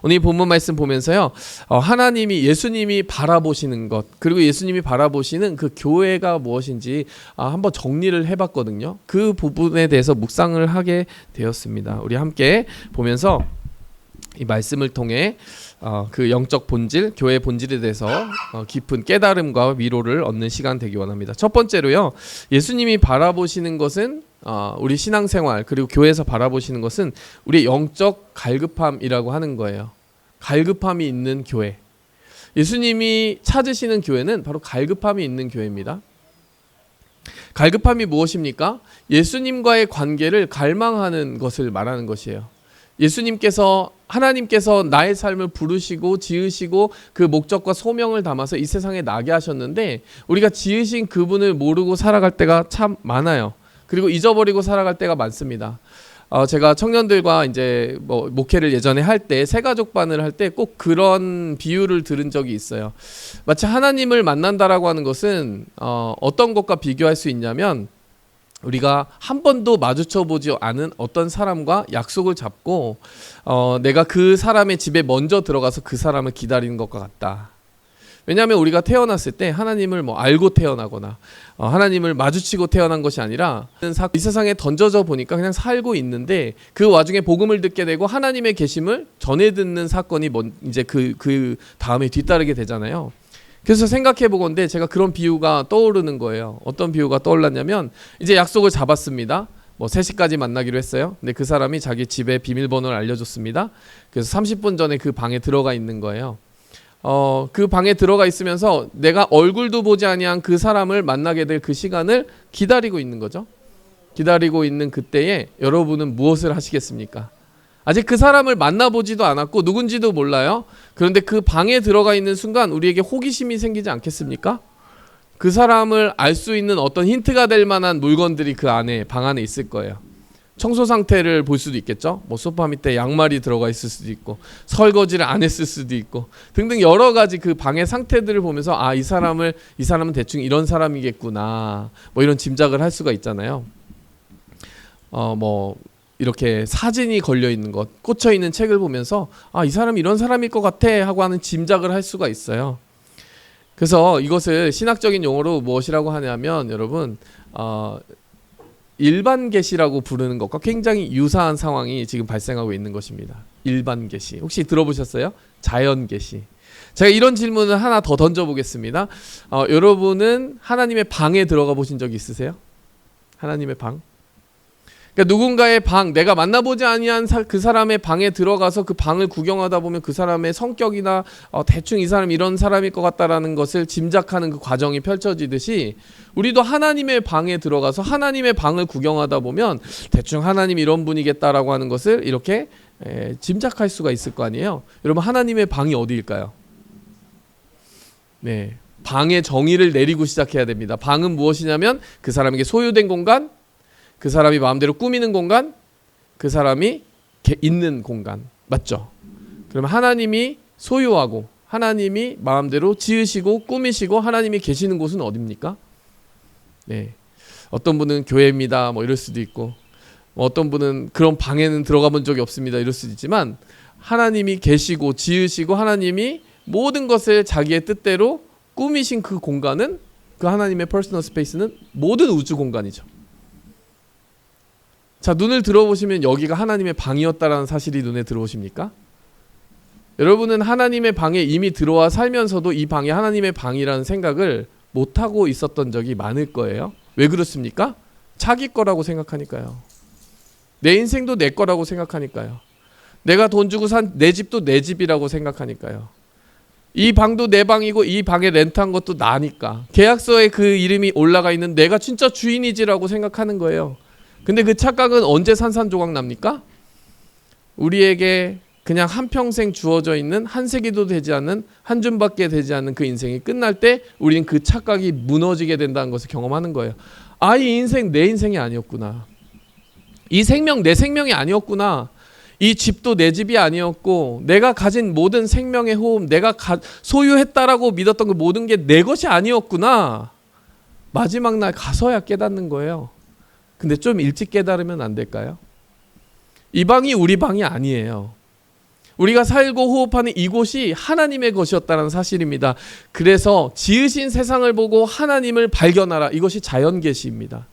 오늘 이 본문 말씀 보면서요. 하나님이 예수님이 바라보시는 것 그리고 예수님이 바라보시는 그 교회가 무엇인지 한번 정리를 해봤거든요. 그 부분에 대해서 묵상을 하게 되었습니다. 우리 함께 보면서 이 말씀을 통해 그 영적 본질, 교회의 본질에 대해서 깊은 깨달음과 위로를 얻는 시간 되기 원합니다. 첫 번째로요. 예수님이 바라보시는 것은 우리 신앙생활 그리고 교회에서 바라보시는 것은 우리의 영적 갈급함이라고 하는 거예요. 갈급함이 있는 교회. 예수님이 찾으시는 교회는 바로 갈급함이 있는 교회입니다. 갈급함이 무엇입니까? 예수님과의 관계를 갈망하는 것을 말하는 것이에요. 하나님께서 나의 삶을 부르시고 지으시고 그 목적과 소명을 담아서 이 세상에 나게 하셨는데 우리가 지으신 그분을 모르고 살아갈 때가 참 많아요. 그리고 잊어버리고 살아갈 때가 많습니다. 제가 청년들과 이제 목회를 예전에 할 때 새가족반을 할 때 꼭 그런 비유를 들은 적이 있어요. 마치 하나님을 만난다라고 하는 것은 어떤 것과 비교할 수 있냐면 우리가 한 번도 마주쳐 보지 않은 어떤 사람과 약속을 잡고 내가 그 사람의 집에 먼저 들어가서 그 사람을 기다리는 것과 같다. 왜냐하면 우리가 태어났을 때 하나님을 알고 태어나거나 하나님을 마주치고 태어난 것이 아니라 이 세상에 던져져 보니까 그냥 살고 있는데 그 와중에 복음을 듣게 되고 하나님의 계심을 전해 듣는 사건이 이제 그 다음에 뒤따르게 되잖아요. 그래서 생각해 보건데 제가 그런 비유가 떠오르는 거예요. 어떤 비유가 떠올랐냐면 이제 약속을 잡았습니다. 3시까지 만나기로 했어요. 근데 그 사람이 자기 집에 비밀번호를 알려줬습니다. 그래서 30분 전에 그 방에 들어가 있는 거예요. 그 방에 들어가 있으면서 내가 얼굴도 보지 아니한 그 사람을 만나게 될 그 시간을 기다리고 있는 거죠. 기다리고 있는 그때에 여러분은 무엇을 하시겠습니까? 아직 그 사람을 만나보지도 않았고 누군지도 몰라요. 그런데 그 방에 들어가 있는 순간 우리에게 호기심이 생기지 않겠습니까? 그 사람을 알 수 있는 어떤 힌트가 될 만한 물건들이 그 안에, 방 안에 있을 거예요. 청소 상태를 볼 수도 있겠죠. 뭐 소파 밑에 양말이 들어가 있을 수도 있고, 설거지를 안 했을 수도 있고, 등등 여러 가지 그 방의 상태들을 보면서 아, 이 사람은 대충 이런 사람이겠구나, 뭐 이런 짐작을 할 수가 있잖아요. 뭐 이렇게 사진이 걸려 있는 것, 꽂혀 있는 책을 보면서 아, 이 사람이 이런 사람일 것 같아 하고 하는 짐작을 할 수가 있어요. 그래서 이것을 신학적인 용어로 무엇이라고 하냐면 여러분, 일반 계시라고 부르는 것과 굉장히 유사한 상황이 지금 발생하고 있는 것입니다. 일반 계시. 혹시 들어보셨어요? 자연 계시. 제가 이런 질문을 하나 더 던져보겠습니다. 여러분은 하나님의 방에 들어가 보신 적 있으세요? 하나님의 방? 그러니까 누군가의 방, 내가 만나보지 아니한 그 사람의 방에 들어가서 그 방을 구경하다 보면 그 사람의 성격이나 대충 이 사람 이런 사람일 것 같다라는 것을 짐작하는 그 과정이 펼쳐지듯이 우리도 하나님의 방에 들어가서 하나님의 방을 구경하다 보면 대충 하나님 이런 분이겠다라고 하는 것을 이렇게 짐작할 수가 있을 거 아니에요. 여러분, 하나님의 방이 어디일까요? 네, 방의 정의를 내리고 시작해야 됩니다. 방은 무엇이냐면 그 사람에게 소유된 공간, 그 사람이 마음대로 꾸미는 공간, 그 사람이 있는 공간, 맞죠? 그러면 하나님이 소유하고 하나님이 마음대로 지으시고 꾸미시고 하나님이 계시는 곳은 어디입니까? 네, 어떤 분은 교회입니다 뭐 이럴 수도 있고, 어떤 분은 그런 방에는 들어가 본 적이 없습니다 이럴 수도 있지만, 하나님이 계시고 지으시고 하나님이 모든 것을 자기의 뜻대로 꾸미신 그 공간은, 그 하나님의 퍼스널 스페이스는 모든 우주 공간이죠. 자, 눈을 들어보시면 여기가 하나님의 방이었다라는 사실이 눈에 들어오십니까? 여러분은 하나님의 방에 이미 들어와 살면서도 이 방이 하나님의 방이라는 생각을 못하고 있었던 적이 많을 거예요. 왜 그렇습니까? 자기 거라고 생각하니까요. 내 인생도 내 거라고 생각하니까요. 내가 돈 주고 산 내 집도 내 집이라고 생각하니까요. 이 방도 내 방이고 이 방에 렌트한 것도 나니까, 계약서에 그 이름이 올라가 있는 내가 진짜 주인이지라고 생각하는 거예요. 근데 그 착각은 언제 산산조각 납니까? 우리에게 그냥 한평생 주어져 있는 한 세기도 되지 않는, 한 줌밖에 되지 않는 그 인생이 끝날 때 우리는 그 착각이 무너지게 된다는 것을 경험하는 거예요. 아, 이 인생 내 인생이 아니었구나. 이 생명 내 생명이 아니었구나. 이 집도 내 집이 아니었고, 내가 가진 모든 생명의 호흡, 내가 소유했다라고 믿었던 그 모든 게 내 것이 아니었구나. 마지막 날 가서야 깨닫는 거예요. 근데 좀 일찍 깨달으면 안 될까요? 이 방이 우리 방이 아니에요. 우리가 살고 호흡하는 이곳이 하나님의 것이었다는 사실입니다. 그래서 지으신 세상을 보고 하나님을 발견하라. 이것이 자연계시입니다.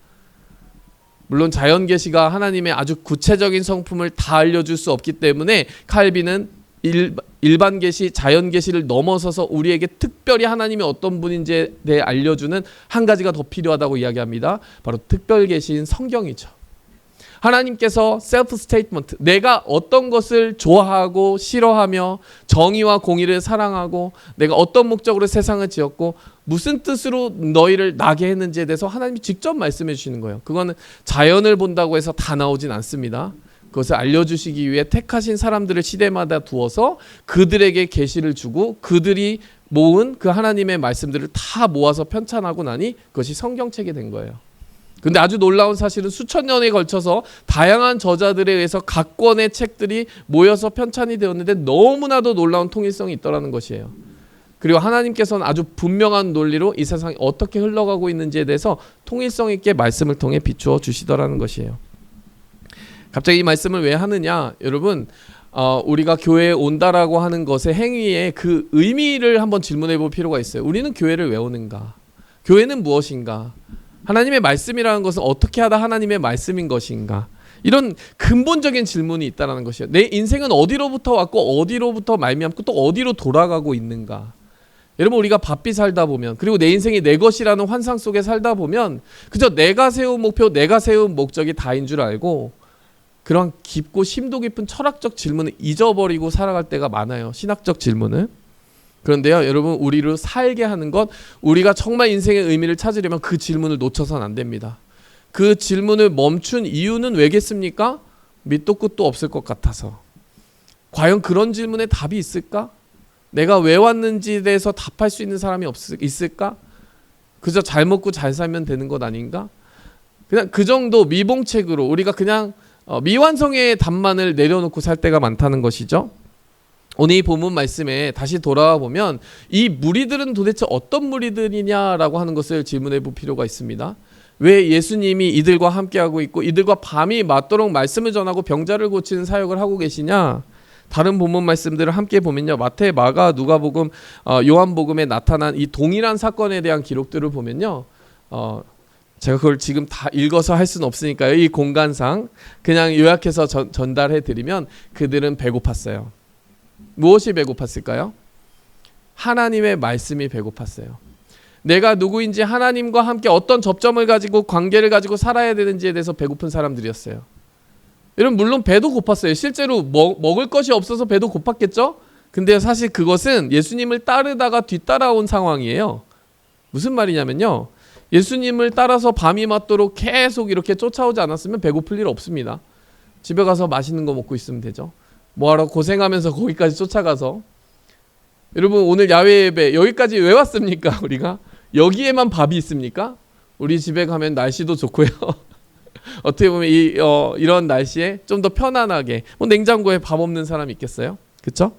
물론 자연계시가 하나님의 아주 구체적인 성품을 다 알려줄 수 없기 때문에 칼빈은 일반 계시, 자연 계시를 넘어서서 우리에게 특별히 하나님이 어떤 분인지에 대해 알려주는 한 가지가 더 필요하다고 이야기합니다. 바로 특별 계시인 성경이죠. 하나님께서 셀프 스테이트먼트, 내가 어떤 것을 좋아하고 싫어하며 정의와 공의를 사랑하고 내가 어떤 목적으로 세상을 지었고 무슨 뜻으로 너희를 나게 했는지에 대해서 하나님이 직접 말씀해 주시는 거예요. 그거는 자연을 본다고 해서 다 나오진 않습니다. 그것을 알려주시기 위해 택하신 사람들을 시대마다 두어서 그들에게 계시를 주고 그들이 모은 그 하나님의 말씀들을 다 모아서 편찬하고 나니 그것이 성경책이 된 거예요. 근데 아주 놀라운 사실은 수천 년에 걸쳐서 다양한 저자들에 의해서 각 권의 책들이 모여서 편찬이 되었는데 너무나도 놀라운 통일성이 있더라는 것이에요. 그리고 하나님께서는 아주 분명한 논리로 이 세상이 어떻게 흘러가고 있는지에 대해서 통일성 있게 말씀을 통해 비추어 주시더라는 것이에요. 갑자기 이 말씀을 왜 하느냐? 여러분, 우리가 교회에 온다라고 하는 것의 행위의 그 의미를 한번 질문해 볼 필요가 있어요. 우리는 교회를 왜 오는가? 교회는 무엇인가? 하나님의 말씀이라는 것은 어떻게 하다 하나님의 말씀인 것인가? 이런 근본적인 질문이 있다는 것이에요. 내 인생은 어디로부터 왔고 어디로부터 말미암고 또 어디로 돌아가고 있는가? 여러분, 우리가 바삐 살다 보면, 그리고 내 인생이 내 것이라는 환상 속에 살다 보면 그저 내가 세운 목표, 내가 세운 목적이 다인 줄 알고 그런 깊고 심도 깊은 철학적 질문을 잊어버리고 살아갈 때가 많아요. 신학적 질문을. 그런데요, 여러분, 우리를 살게 하는 것, 우리가 정말 인생의 의미를 찾으려면 그 질문을 놓쳐서는 안 됩니다. 그 질문을 멈춘 이유는 왜겠습니까? 밑도 끝도 없을 것 같아서. 과연 그런 질문에 답이 있을까? 내가 왜 왔는지에 대해서 답할 수 있는 사람이 있을까? 그저 잘 먹고 잘 살면 되는 것 아닌가? 그냥 그 정도 미봉책으로 우리가 그냥 미완성의 답만을 내려놓고 살 때가 많다는 것이죠. 오늘 이 본문 말씀에 다시 돌아와 보면 이 무리들은 도대체 어떤 무리들이냐라고 하는 것을 질문해 볼 필요가 있습니다. 왜 예수님이 이들과 함께하고 있고 이들과 밤이 맞도록 말씀을 전하고 병자를 고치는 사역을 하고 계시냐? 다른 본문 말씀들을 함께 보면요, 마태, 마가, 누가복음, 요한복음에 나타난 이 동일한 사건에 대한 기록들을 보면요, 제가 그걸 지금 다 읽어서 할 수는 없으니까요. 이 공간상 그냥 요약해서 전달해 드리면 그들은 배고팠어요. 무엇이 배고팠을까요? 하나님의 말씀이 배고팠어요. 내가 누구인지 하나님과 함께 어떤 접점을 가지고 관계를 가지고 살아야 되는지에 대해서 배고픈 사람들이었어요. 여러분, 물론 배도 고팠어요. 실제로 먹을 것이 없어서 배도 고팠겠죠? 근데 사실 그것은 예수님을 따르다가 뒤따라온 상황이에요. 무슨 말이냐면요, 예수님을 따라서 밤이 맞도록 계속 이렇게 쫓아오지 않았으면 배고플 일 없습니다. 집에 가서 맛있는 거 먹고 있으면 되죠. 뭐하러 고생하면서 거기까지 쫓아가서. 여러분, 오늘 야외 예배 여기까지 왜 왔습니까? 우리가 여기에만 밥이 있습니까? 우리 집에 가면 날씨도 좋고요. 어떻게 보면 이런 날씨에 좀 더 편안하게, 냉장고에 밥 없는 사람 있겠어요? 그렇죠?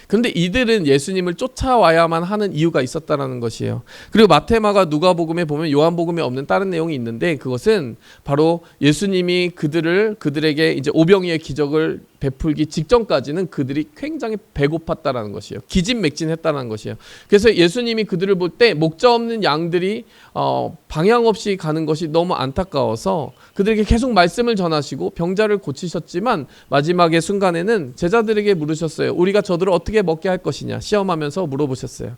그런데 이들은 예수님을 쫓아와야만 하는 이유가 있었다라는 것이에요. 그리고 마테마가 누가복음에 보면 요한복음에 없는 다른 내용이 있는데, 그것은 바로 예수님이 그들에게 이제 오병이의 기적을 베풀기 직전까지는 그들이 굉장히 배고팠다라는 것이에요. 기진맥진했다는 것이에요. 그래서 예수님이 그들을 볼 때 목자 없는 양들이 방향 없이 가는 것이 너무 안타까워서 그들에게 계속 말씀을 전하시고 병자를 고치셨지만 마지막의 순간에는 제자들에게 물으셨어요. 우리가 저들을 어떻게 먹게 할 것이냐 시험하면서 물어보셨어요.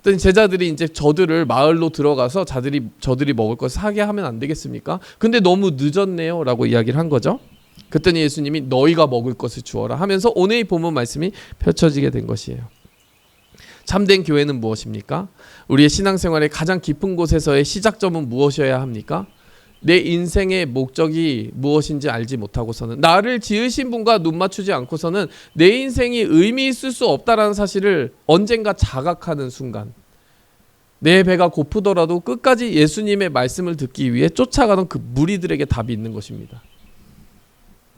그랬더니 제자들이 이제 저들을 마을로 들어가서 저들이 먹을 것을 사게 하면 안 되겠습니까? 근데 너무 늦었네요 라고 이야기를 한 거죠. 그랬더니 예수님이 너희가 먹을 것을 주어라 하면서 오늘 이 본문 말씀이 펼쳐지게 된 것이에요. 참된 교회는 무엇입니까? 우리의 신앙생활의 가장 깊은 곳에서의 시작점은 무엇이어야 합니까? 내 인생의 목적이 무엇인지 알지 못하고서는, 나를 지으신 분과 눈 맞추지 않고서는 내 인생이 의미 있을 수 없다라는 사실을 언젠가 자각하는 순간, 내 배가 고프더라도 끝까지 예수님의 말씀을 듣기 위해 쫓아가던 그 무리들에게 답이 있는 것입니다.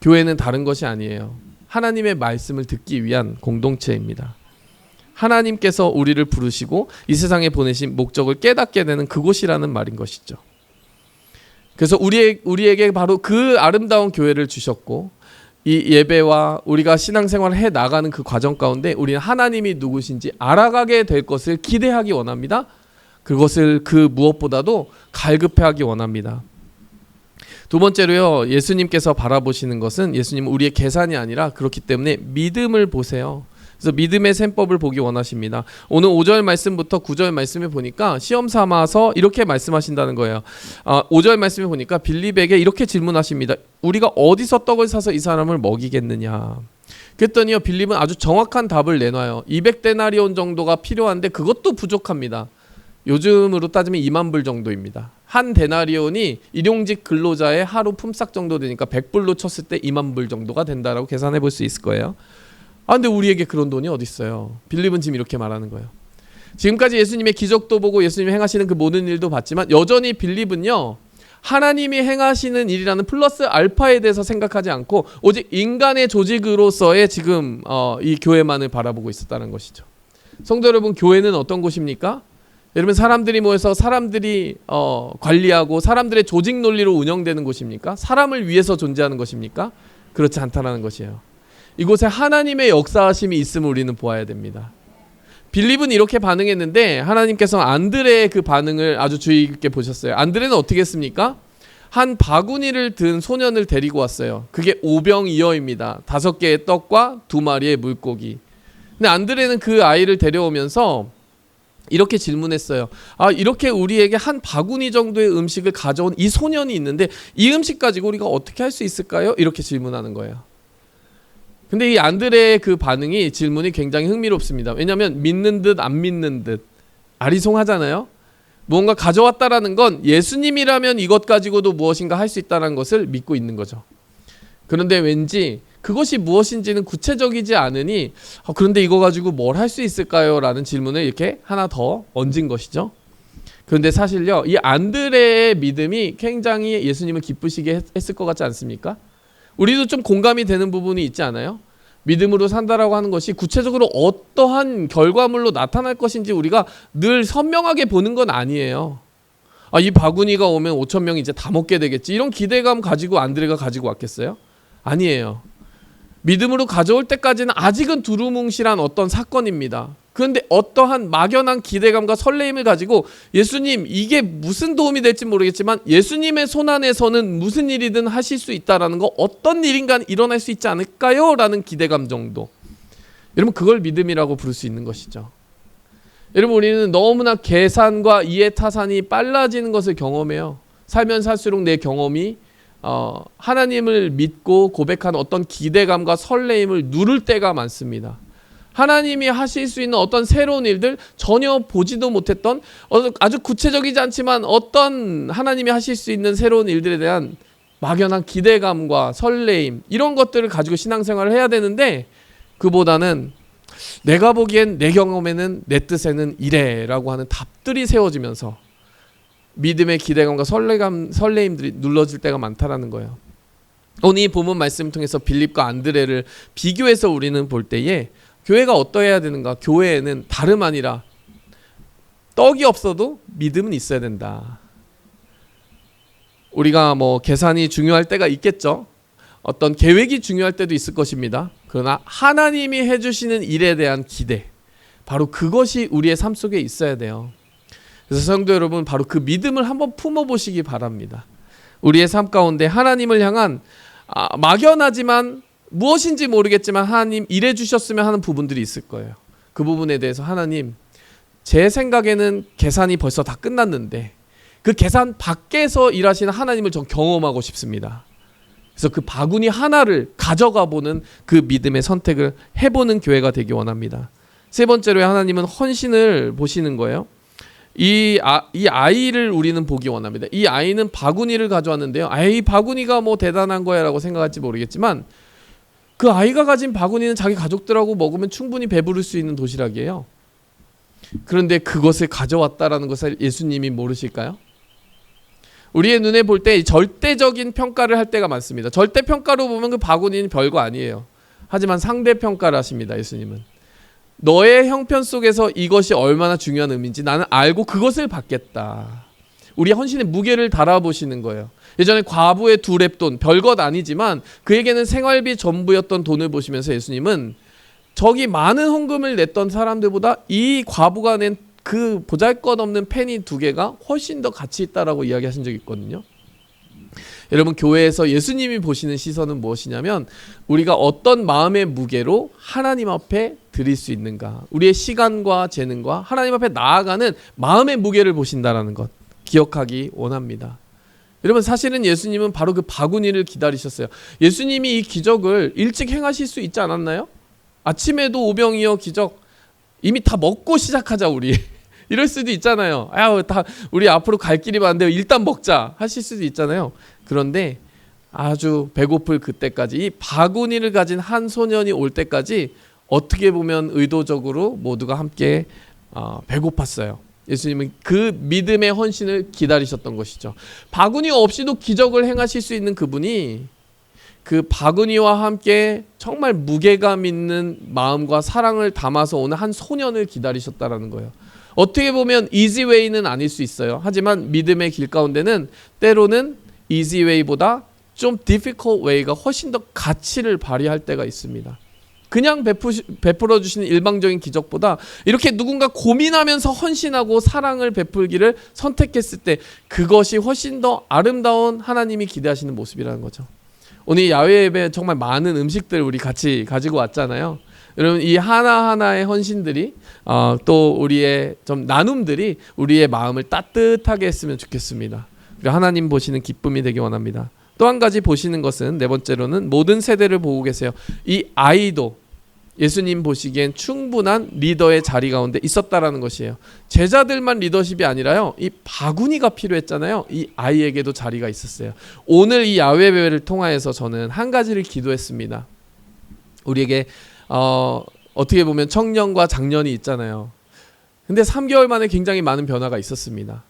교회는 다른 것이 아니에요. 하나님의 말씀을 듣기 위한 공동체입니다. 하나님께서 우리를 부르시고 이 세상에 보내신 목적을 깨닫게 되는 그곳이라는 말인 것이죠. 그래서 우리에게 바로 그 아름다운 교회를 주셨고, 이 예배와 우리가 신앙생활을 해 나가는 그 과정 가운데 우리는 하나님이 누구신지 알아가게 될 것을 기대하기 원합니다. 그것을 그 무엇보다도 갈급해하기 원합니다. 두 번째로요, 예수님께서 바라보시는 것은 예수님은 우리의 계산이 아니라 그렇기 때문에 믿음을 보세요. 그래서 믿음의 셈법을 보기 원하십니다. 오늘 5절 말씀부터 9절 말씀에 보니까 시험 삼아서 이렇게 말씀하신다는 거예요. 5절 말씀에 보니까 빌립에게 이렇게 질문하십니다. 우리가 어디서 떡을 사서 이 사람을 먹이겠느냐. 그랬더니요, 빌립은 아주 정확한 답을 내놔요. 200데나리온 정도가 필요한데 그것도 부족합니다. 요즘으로 따지면 2만 불 정도입니다. 한 데나리온이 일용직 근로자의 하루 품삯 정도 되니까 100불로 쳤을 때 2만 불 정도가 된다라고 계산해 볼 수 있을 거예요. 근데 우리에게 그런 돈이 어디 있어요? 빌립은 지금 이렇게 말하는 거예요. 지금까지 예수님의 기적도 보고 예수님이 행하시는 그 모든 일도 봤지만 여전히 빌립은요, 하나님이 행하시는 일이라는 플러스 알파에 대해서 생각하지 않고 오직 인간의 조직으로서의 지금 이 교회만을 바라보고 있었다는 것이죠. 성도 여러분, 교회는 어떤 곳입니까? 여러분, 사람들이 모여서 사람들이 관리하고 사람들의 조직 논리로 운영되는 곳입니까? 사람을 위해서 존재하는 것입니까? 그렇지 않다는 것이에요. 이곳에 하나님의 역사하심이 있음을 우리는 보아야 됩니다. 빌립은 이렇게 반응했는데 하나님께서 안드레의 그 반응을 아주 주의 깊게 보셨어요. 안드레는 어떻게 했습니까? 한 바구니를 든 소년을 데리고 왔어요. 그게 오병이어입니다. 5개의 떡과 2마리의 물고기. 근데 안드레는 그 아이를 데려오면서 이렇게 질문했어요. 이렇게 우리에게 한 바구니 정도의 음식을 가져온 이 소년이 있는데 이 음식 가지고 우리가 어떻게 할 수 있을까요? 이렇게 질문하는 거예요. 근데 이 안드레의 그 반응이, 질문이 굉장히 흥미롭습니다. 왜냐하면 믿는 듯 안 믿는 듯 아리송하잖아요. 무언가 가져왔다라는 건 예수님이라면 이것 가지고도 무엇인가 할 수 있다는 것을 믿고 있는 거죠. 그런데 왠지 그것이 무엇인지는 구체적이지 않으니 그런데 이거 가지고 뭘 할 수 있을까요? 라는 질문을 이렇게 하나 더 얹은 것이죠. 그런데 사실요, 이 안드레의 믿음이 굉장히 예수님을 기쁘시게 했을 것 같지 않습니까? 우리도 좀 공감이 되는 부분이 있지 않아요? 믿음으로 산다라고 하는 것이 구체적으로 어떠한 결과물로 나타날 것인지 우리가 늘 선명하게 보는 건 아니에요. 이 바구니가 오면 5천 명이 이제 다 먹게 되겠지, 이런 기대감 가지고 안드레가 가지고 왔겠어요? 아니에요. 믿음으로 가져올 때까지는 아직은 두루뭉실한 어떤 사건입니다. 그런데 어떠한 막연한 기대감과 설레임을 가지고 예수님, 이게 무슨 도움이 될지 모르겠지만 예수님의 손 안에서는 무슨 일이든 하실 수 있다라는 거, 어떤 일인가 일어날 수 있지 않을까요? 라는 기대감 정도. 여러분, 그걸 믿음이라고 부를 수 있는 것이죠. 여러분, 우리는 너무나 계산과 이해타산이 빨라지는 것을 경험해요. 살면 살수록 내 경험이 하나님을 믿고 고백하는 어떤 기대감과 설레임을 누를 때가 많습니다. 하나님이 하실 수 있는 어떤 새로운 일들, 전혀 보지도 못했던, 아주 구체적이지 않지만 어떤 하나님이 하실 수 있는 새로운 일들에 대한 막연한 기대감과 설레임, 이런 것들을 가지고 신앙생활을 해야 되는데, 그보다는 내가 보기엔, 내 경험에는, 내 뜻에는 이래라고 하는 답들이 세워지면서 믿음의 기대감과 설레임들이 눌러질 때가 많다라는 거예요. 오늘 이 본문 말씀을 통해서 빌립과 안드레를 비교해서 우리는 볼 때에 교회가 어떠해야 되는가? 교회에는 다름 아니라 떡이 없어도 믿음은 있어야 된다. 우리가 뭐 계산이 중요할 때가 있겠죠. 어떤 계획이 중요할 때도 있을 것입니다. 그러나 하나님이 해주시는 일에 대한 기대, 바로 그것이 우리의 삶 속에 있어야 돼요. 그래서 성도 여러분, 바로 그 믿음을 한번 품어보시기 바랍니다. 우리의 삶 가운데 하나님을 향한 막연하지만 무엇인지 모르겠지만 하나님 일해 주셨으면 하는 부분들이 있을 거예요. 그 부분에 대해서 하나님, 제 생각에는 계산이 벌써 다 끝났는데 그 계산 밖에서 일하시는 하나님을 전 경험하고 싶습니다. 그래서 그 바구니 하나를 가져가 보는 그 믿음의 선택을 해보는 교회가 되기 원합니다. 세 번째로 하나님은 헌신을 보시는 거예요. 이 아이를 우리는 보기 원합니다. 이 아이는 바구니를 가져왔는데요. 이 바구니가 뭐 대단한 거야 라고 생각할지 모르겠지만 그 아이가 가진 바구니는 자기 가족들하고 먹으면 충분히 배부를 수 있는 도시락이에요. 그런데 그것을 가져왔다라는 것을 예수님이 모르실까요? 우리의 눈에 볼 때 절대적인 평가를 할 때가 많습니다. 절대평가로 보면 그 바구니는 별거 아니에요. 하지만 상대평가를 하십니다. 예수님은 너의 형편 속에서 이것이 얼마나 중요한 의미인지 나는 알고 그것을 받겠다. 우리 헌신의 무게를 달아보시는 거예요. 예전에 과부의 2렙돈, 별것 아니지만 그에게는 생활비 전부였던 돈을 보시면서 예수님은 저기 많은 헌금을 냈던 사람들보다 이 과부가 낸 그 보잘것없는 페니 2개가 훨씬 더 가치 있다라고 이야기하신 적이 있거든요. 여러분, 교회에서 예수님이 보시는 시선은 무엇이냐면 우리가 어떤 마음의 무게로 하나님 앞에 드릴 수 있는가, 우리의 시간과 재능과 하나님 앞에 나아가는 마음의 무게를 보신다라는 것 기억하기 원합니다. 여러분, 사실은 예수님은 바로 그 바구니를 기다리셨어요. 예수님이 이 기적을 일찍 행하실 수 있지 않았나요? 아침에도 오병이어 기적 이미 다 먹고 시작하자 우리 이럴 수도 있잖아요. 다 우리 앞으로 갈 길이 많은데 일단 먹자 하실 수도 있잖아요. 그런데 아주 배고플 그때까지, 이 바구니를 가진 한 소년이 올 때까지 어떻게 보면 의도적으로 모두가 함께 배고팠어요. 예수님은 그 믿음의 헌신을 기다리셨던 것이죠. 바구니 없이도 기적을 행하실 수 있는 그분이 그 바구니와 함께 정말 무게감 있는 마음과 사랑을 담아서 오는 한 소년을 기다리셨다라는 거예요. 어떻게 보면 이지웨이는 아닐 수 있어요. 하지만 믿음의 길 가운데는 때로는 이지웨이보다 좀 difficult way가 훨씬 더 가치를 발휘할 때가 있습니다. 그냥 베풀어 주시는 일방적인 기적보다 이렇게 누군가 고민하면서 헌신하고 사랑을 베풀기를 선택했을 때 그것이 훨씬 더 아름다운 하나님이 기대하시는 모습이라는 거죠. 오늘 야외 예배 정말 많은 음식들 우리 같이 가지고 왔잖아요. 여러분, 이 하나하나의 헌신들이 또 우리의 좀 나눔들이 우리의 마음을 따뜻하게 했으면 좋겠습니다. 그리고 하나님 보시는 기쁨이 되기 원합니다. 또 한 가지 보시는 것은, 네 번째로는 모든 세대를 보고 계세요. 이 아이도 예수님 보시기엔 충분한 리더의 자리 가운데 있었다라는 것이에요. 제자들만 리더십이 아니라요, 이 바구니가 필요했잖아요. 이 아이에게도 자리가 있었어요. 오늘 이 야외 예배를 통하여서 저는 한 가지를 기도했습니다. 우리에게 어떻게 보면 청년과 장년이 있잖아요. 근데 3개월 만에 굉장히 많은 변화가 있었습니다.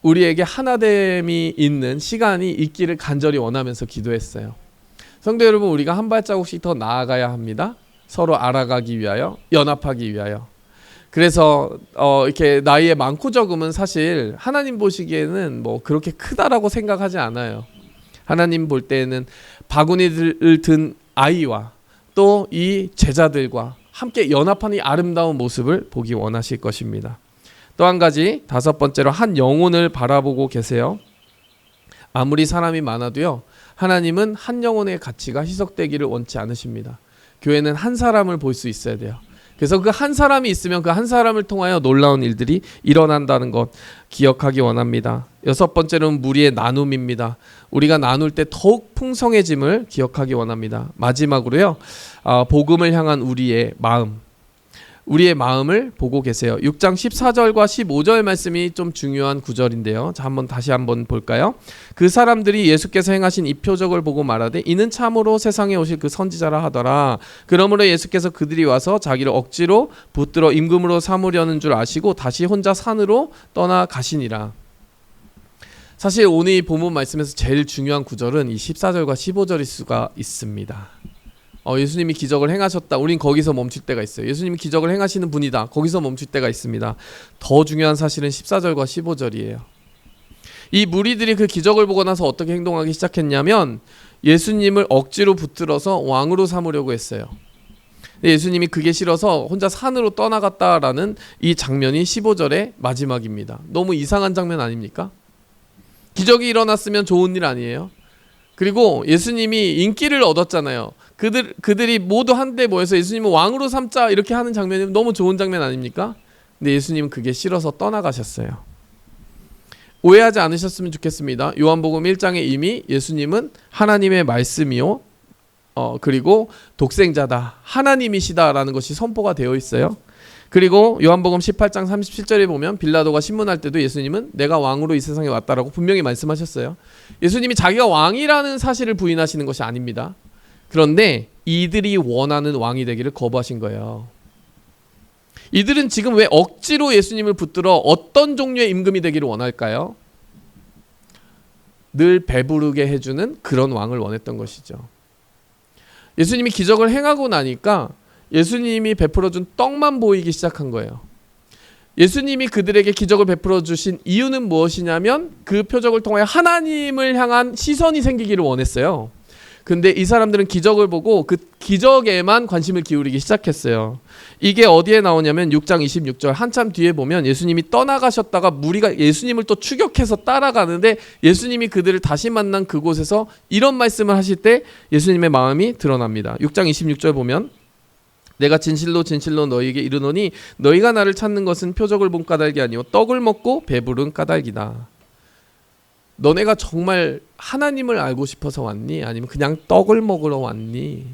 우리에게 하나됨이 있는 시간이 있기를 간절히 원하면서 기도했어요. 성도 여러분, 우리가 한 발자국씩 더 나아가야 합니다. 서로 알아가기 위하여, 연합하기 위하여. 그래서 이렇게 나이에 많고 적음은 사실 하나님 보시기에는 뭐 그렇게 크다라고 생각하지 않아요. 하나님 볼 때에는 바구니를 든 아이와 또 이 제자들과 함께 연합하는 이 아름다운 모습을 보기 원하실 것입니다. 또 한 가지, 5번째로 한 영혼을 바라보고 계세요. 아무리 사람이 많아도요, 하나님은 한 영혼의 가치가 희석되기를 원치 않으십니다. 교회는 한 사람을 볼 수 있어야 돼요. 그래서 그 한 사람이 있으면 그 한 사람을 통하여 놀라운 일들이 일어난다는 것 기억하기 원합니다. 6번째로는 무리의 나눔입니다. 우리가 나눌 때 더욱 풍성해짐을 기억하기 원합니다. 마지막으로요, 복음을 향한 우리의 마음을 보고 계세요. 6장 14절과 15절 말씀이 좀 중요한 구절인데요. 자, 다시 한번 볼까요? 그 사람들이 예수께서 행하신 이 표적을 보고 말하되 이는 참으로 세상에 오실 그 선지자라 하더라. 그러므로 예수께서 그들이 와서 자기를 억지로 붙들어 임금으로 삼으려는 줄 아시고 다시 혼자 산으로 떠나가시니라. 사실 오늘 이 본문 말씀에서 제일 중요한 구절은 이 14절과 15절일 수가 있습니다. 예수님이 기적을 행하셨다. 우린 거기서 멈출 때가 있어요. 예수님이 기적을 행하시는 분이다. 거기서 멈출 때가 있습니다. 더 중요한 사실은 14절과 15절이에요. 이 무리들이 그 기적을 보고 나서 어떻게 행동하기 시작했냐면 예수님을 억지로 붙들어서 왕으로 삼으려고 했어요. 예수님이 그게 싫어서 혼자 산으로 떠나갔다라는 이 장면이 15절의 마지막입니다. 너무 이상한 장면 아닙니까? 기적이 일어났으면 좋은 일 아니에요? 그리고 예수님이 인기를 얻었잖아요. 그들이 모두 한데 모여서 예수님을 왕으로 삼자 이렇게 하는 장면이 너무 좋은 장면 아닙니까? 근데 예수님은 그게 싫어서 떠나가셨어요. 오해하지 않으셨으면 좋겠습니다. 요한복음 1장에 이미 예수님은 하나님의 말씀이요, 그리고 독생자다, 하나님이시다라는 것이 선포가 되어 있어요. 그리고 요한복음 18장 37절에 보면 빌라도가 신문할 때도 예수님은 내가 왕으로 이 세상에 왔다라고 분명히 말씀하셨어요. 예수님이 자기가 왕이라는 사실을 부인하시는 것이 아닙니다. 그런데 이들이 원하는 왕이 되기를 거부하신 거예요. 이들은 지금 왜 억지로 예수님을 붙들어 어떤 종류의 임금이 되기를 원할까요? 늘 배부르게 해주는 그런 왕을 원했던 것이죠. 예수님이 기적을 행하고 나니까 예수님이 베풀어준 떡만 보이기 시작한 거예요. 예수님이 그들에게 기적을 베풀어 주신 이유는 무엇이냐면 그 표적을 통해 하나님을 향한 시선이 생기기를 원했어요. 근데 이 사람들은 기적을 보고 그 기적에만 관심을 기울이기 시작했어요. 이게 어디에 나오냐면 6장 26절 한참 뒤에 보면 예수님이 떠나가셨다가 무리가 예수님을 또 추격해서 따라가는데 예수님이 그들을 다시 만난 그곳에서 이런 말씀을 하실 때 예수님의 마음이 드러납니다. 6장 26절 보면 내가 진실로 진실로 너희에게 이르노니 너희가 나를 찾는 것은 표적을 본 까닭이 아니요 떡을 먹고 배부른 까닭이다. 너네가 정말 하나님을 알고 싶어서 왔니? 아니면 그냥 떡을 먹으러 왔니?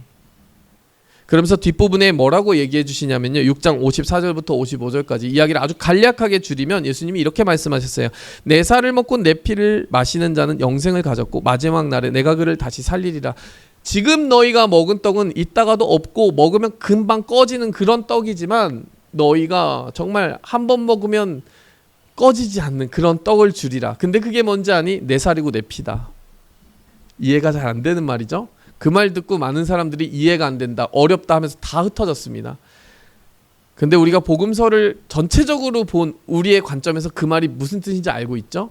그러면서 뒷부분에 뭐라고 얘기해 주시냐면요. 6장 54절부터 55절까지 이야기를 아주 간략하게 줄이면 예수님이 이렇게 말씀하셨어요. 내 살을 먹고 내 피를 마시는 자는 영생을 가졌고 마지막 날에 내가 그를 다시 살리리라. 지금 너희가 먹은 떡은 있다가도 없고 먹으면 금방 꺼지는 그런 떡이지만 너희가 정말 한 번 먹으면 꺼지지 않는 그런 떡을 주리라. 근데 그게 뭔지 아니? 내 살이고 내 피다. 이해가 잘 안 되는 말이죠. 그 말 듣고 많은 사람들이 이해가 안 된다, 어렵다 하면서 다 흩어졌습니다. 근데 우리가 복음서를 전체적으로 본 우리의 관점에서 그 말이 무슨 뜻인지 알고 있죠?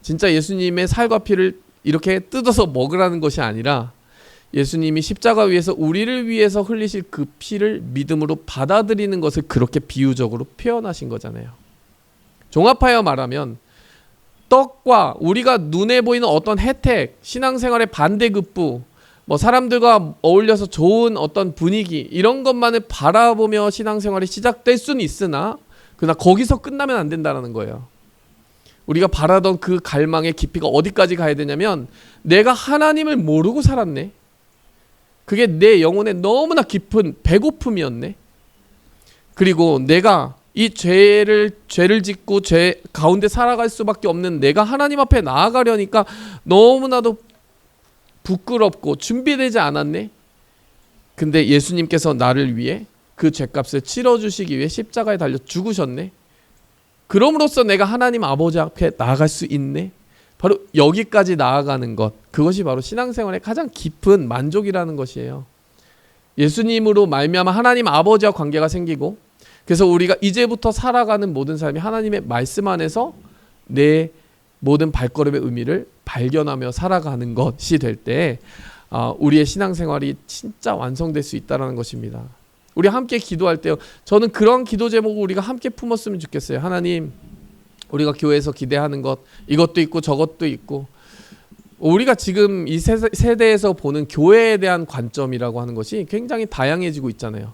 진짜 예수님의 살과 피를 이렇게 뜯어서 먹으라는 것이 아니라 예수님이 십자가 위에서 우리를 위해서 흘리실 그 피를 믿음으로 받아들이는 것을 그렇게 비유적으로 표현하신 거잖아요. 종합하여 말하면 떡과 우리가 눈에 보이는 어떤 혜택, 신앙생활의 반대급부, 사람들과 어울려서 좋은 어떤 분위기 이런 것만을 바라보며 신앙생활이 시작될 수는 있으나 그러나 거기서 끝나면 안 된다는 거예요. 우리가 바라던 그 갈망의 깊이가 어디까지 가야 되냐면 내가 하나님을 모르고 살았네. 그게 내 영혼에 너무나 깊은 배고픔이었네. 그리고 내가 이 죄를 짓고 죄 가운데 살아갈 수밖에 없는 내가 하나님 앞에 나아가려니까 너무나도 부끄럽고 준비되지 않았네. 근데 예수님께서 나를 위해 그 죄값을 치러주시기 위해 십자가에 달려 죽으셨네. 그럼으로써 내가 하나님 아버지 앞에 나아갈 수 있네. 바로 여기까지 나아가는 것, 그것이 바로 신앙생활의 가장 깊은 만족이라는 것이에요. 예수님으로 말미암아 하나님 아버지와 관계가 생기고, 그래서 우리가 이제부터 살아가는 모든 삶이 하나님의 말씀 안에서 내 모든 발걸음의 의미를 발견하며 살아가는 것이 될 때 우리의 신앙생활이 진짜 완성될 수 있다는 것입니다. 우리 함께 기도할 때요, 저는 그런 기도 제목을 우리가 함께 품었으면 좋겠어요. 하나님, 우리가 교회에서 기대하는 것, 이것도 있고 저것도 있고, 우리가 지금 이 세대에서 보는 교회에 대한 관점이라고 하는 것이 굉장히 다양해지고 있잖아요.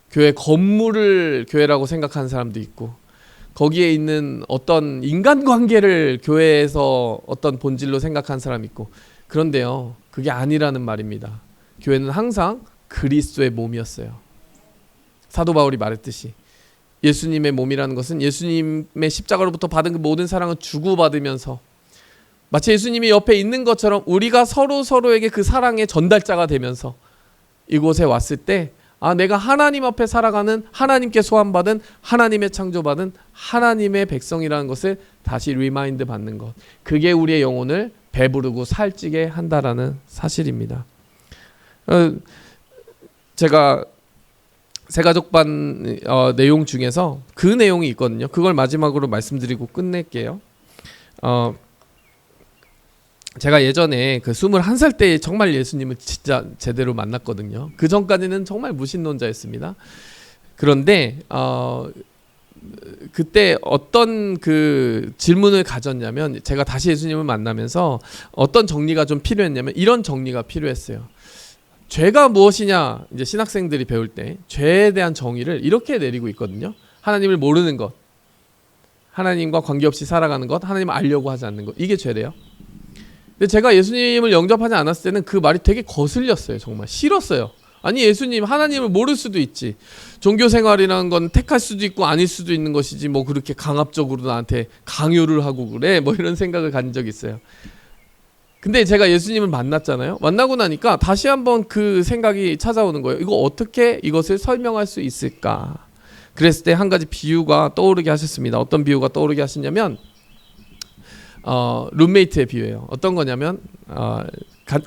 교회 건물을 교회라고 생각하는 사람도 있고, 거기에 있는 어떤 인간관계를 교회에서 어떤 본질로 생각하는 사람이 있고, 그런데요, 그게 아니라는 말입니다. 교회는 항상 그리스도의 몸이었어요. 사도 바울이 말했듯이 예수님의 몸이라는 것은 예수님의 십자가로부터 받은 그 모든 사랑을 주고받으면서 마치 예수님이 옆에 있는 것처럼 우리가 서로에게 그 사랑의 전달자가 되면서 이곳에 왔을 때 내가 하나님 앞에 살아가는, 하나님께 소환받은, 하나님의 창조받은 하나님의 백성이라는 것을 다시 리마인드 받는 것, 그게 우리의 영혼을 배부르고 살찌게 한다라는 사실입니다. 제가 새가족반 내용 중에서 그 내용이 있거든요. 그걸 마지막으로 말씀드리고 끝낼게요. 제가 예전에 그 21살 때 정말 예수님을 진짜 제대로 만났거든요. 그 전까지는 정말 무신론자였습니다. 그런데 그때 어떤 그 질문을 가졌냐면, 제가 다시 예수님을 만나면서 어떤 정리가 좀 필요했냐면 이런 정리가 필요했어요. 죄가 무엇이냐, 이제 신학생들이 배울 때 죄에 대한 정의를 이렇게 내리고 있거든요. 하나님을 모르는 것, 하나님과 관계없이 살아가는 것, 하나님을 알려고 하지 않는 것, 이게 죄래요. 근데 제가 예수님을 영접하지 않았을 때는 그 말이 되게 거슬렸어요. 정말 싫었어요. 아니, 예수님, 하나님을 모를 수도 있지. 종교생활이라는 건 택할 수도 있고 아닐 수도 있는 것이지 뭐 그렇게 강압적으로 나한테 강요를 하고 그래, 뭐 이런 생각을 가진 적이 있어요. 근데 제가 예수님을 만났잖아요. 만나고 나니까 다시 한번 그 생각이 찾아오는 거예요. 이거 어떻게 이것을 설명할 수 있을까? 그랬을 때 한 가지 비유가 떠오르게 하셨습니다. 어떤 비유가 떠오르게 하셨냐면 룸메이트의 비유예요. 어떤 거냐면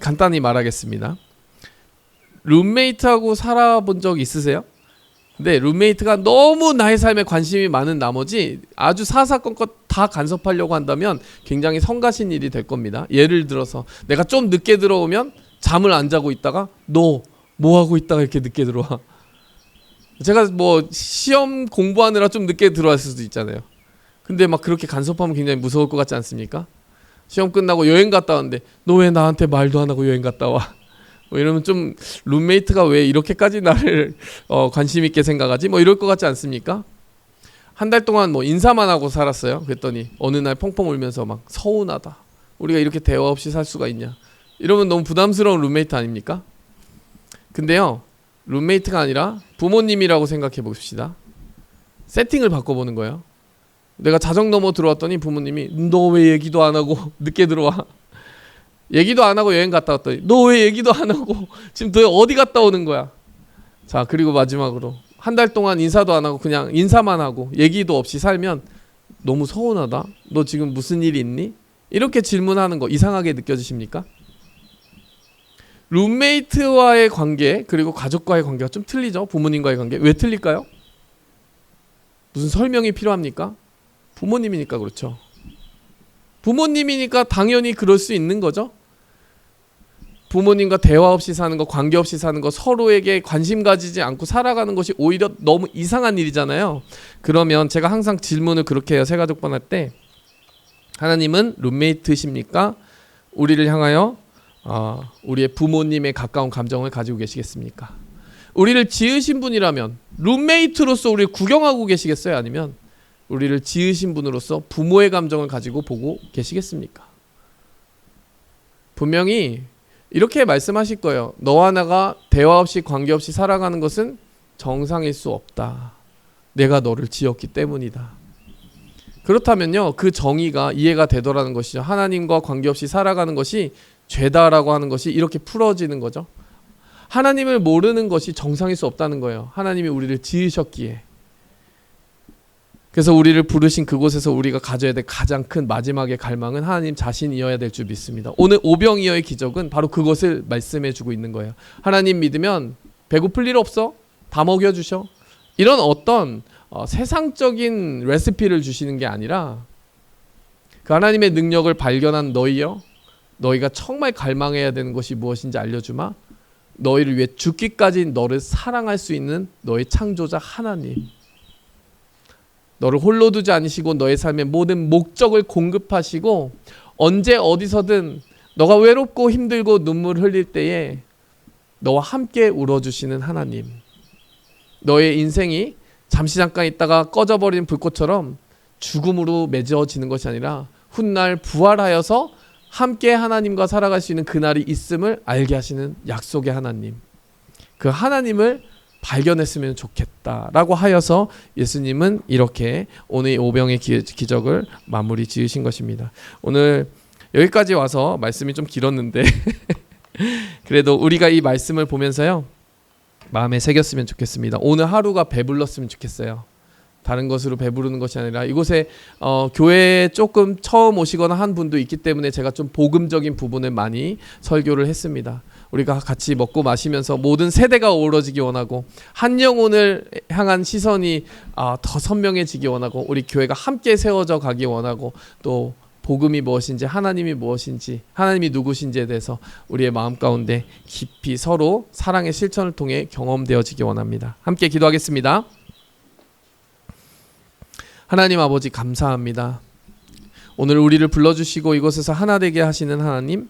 간단히 말하겠습니다. 룸메이트하고 살아본 적 있으세요? 근데 룸메이트가 너무 나의 삶에 관심이 많은 나머지 아주 사사건건 다 간섭하려고 한다면 굉장히 성가신 일이 될 겁니다. 예를 들어서 내가 좀 늦게 들어오면 잠을 안 자고 있다가 너 뭐 하고 있다가 이렇게 늦게 들어와. 제가 뭐 시험 공부하느라 좀 늦게 들어왔을 수도 있잖아요. 근데 막 그렇게 간섭하면 굉장히 무서울 것 같지 않습니까? 시험 끝나고 여행 갔다 왔는데 너 왜 나한테 말도 안 하고 여행 갔다 와? 뭐 이러면 좀 룸메이트가 왜 이렇게까지 나를 관심 있게 생각하지? 뭐 이럴 것 같지 않습니까? 한 달 동안 뭐 인사만 하고 살았어요. 그랬더니 어느 날 펑펑 울면서 막 서운하다. 우리가 이렇게 대화 없이 살 수가 있냐? 이러면 너무 부담스러운 룸메이트 아닙니까? 근데요, 룸메이트가 아니라 부모님이라고 생각해 봅시다. 세팅을 바꿔보는 거예요. 내가 자정 넘어 들어왔더니 부모님이 너 왜 얘기도 안 하고 늦게 들어와? 얘기도 안 하고 여행 갔다 왔더니 너 왜 얘기도 안 하고 지금 너 어디 갔다 오는 거야? 자, 그리고 마지막으로 한 달 동안 인사도 안 하고 그냥 인사만 하고 얘기도 없이 살면 너무 서운하다. 너 지금 무슨 일이 있니? 이렇게 질문하는 거 이상하게 느껴지십니까? 룸메이트와의 관계 그리고 가족과의 관계가 좀 틀리죠. 부모님과의 관계. 왜 틀릴까요? 무슨 설명이 필요합니까? 부모님이니까 그렇죠. 부모님이니까 당연히 그럴 수 있는 거죠. 부모님과 대화 없이 사는 거, 관계 없이 사는 거, 서로에게 관심 가지지 않고 살아가는 것이 오히려 너무 이상한 일이잖아요. 그러면 제가 항상 질문을 그렇게 해요. 새가족반 할 때 하나님은 룸메이트십니까? 우리를 향하여 우리의 부모님의 가까운 감정을 가지고 계시겠습니까? 우리를 지으신 분이라면 룸메이트로서 우리를 구경하고 계시겠어요? 아니면 우리를 지으신 분으로서 부모의 감정을 가지고 보고 계시겠습니까? 분명히 이렇게 말씀하실 거예요. 너와 나가 대화 없이 관계 없이 살아가는 것은 정상일 수 없다. 내가 너를 지었기 때문이다. 그렇다면요, 그 정의가 이해가 되더라는 것이죠. 하나님과 관계 없이 살아가는 것이 죄다라고 하는 것이 이렇게 풀어지는 거죠. 하나님을 모르는 것이 정상일 수 없다는 거예요. 하나님이 우리를 지으셨기에. 그래서 우리를 부르신 그곳에서 우리가 가져야 될 가장 큰 마지막의 갈망은 하나님 자신이어야 될 줄 믿습니다. 오늘 오병이어의 기적은 바로 그것을 말씀해 주고 있는 거예요. 하나님 믿으면 배고플 일 없어. 다 먹여주셔. 이런 어떤 세상적인 레시피를 주시는 게 아니라 그 하나님의 능력을 발견한 너희여, 너희가 정말 갈망해야 되는 것이 무엇인지 알려주마. 너희를 위해 죽기까지 너를 사랑할 수 있는 너의 창조자 하나님, 너를 홀로 두지 않으시고 너의 삶의 모든 목적을 공급하시고 언제 어디서든 너가 외롭고 힘들고 눈물 흘릴 때에 너와 함께 울어주시는 하나님, 너의 인생이 잠시 잠깐 있다가 꺼져버린 불꽃처럼 죽음으로 맺어지는 것이 아니라 훗날 부활하여서 함께 하나님과 살아갈 수 있는 그날이 있음을 알게 하시는 약속의 하나님, 그 하나님을 발견했으면 좋겠다라고 하여서 예수님은 이렇게 오늘 이 오병의 기적을 마무리 지으신 것입니다. 오늘 여기까지 와서 말씀이 좀 길었는데 그래도 우리가 이 말씀을 보면서요, 마음에 새겼으면 좋겠습니다. 오늘 하루가 배불렀으면 좋겠어요. 다른 것으로 배부르는 것이 아니라 이곳에 교회에 조금 처음 오시거나 한 분도 있기 때문에 제가 좀 복음적인 부분을 많이 설교를 했습니다. 우리가 같이 먹고 마시면서 모든 세대가 어우러지기 원하고 한 영혼을 향한 시선이 더 선명해지기 원하고 우리 교회가 함께 세워져 가기 원하고 또 복음이 무엇인지, 하나님이 무엇인지, 하나님이 누구신지에 대해서 우리의 마음 가운데 깊이 서로 사랑의 실천을 통해 경험되어지기 원합니다. 함께 기도하겠습니다. 하나님 아버지, 감사합니다. 오늘 우리를 불러주시고 이곳에서 하나 되게 하시는 하나님,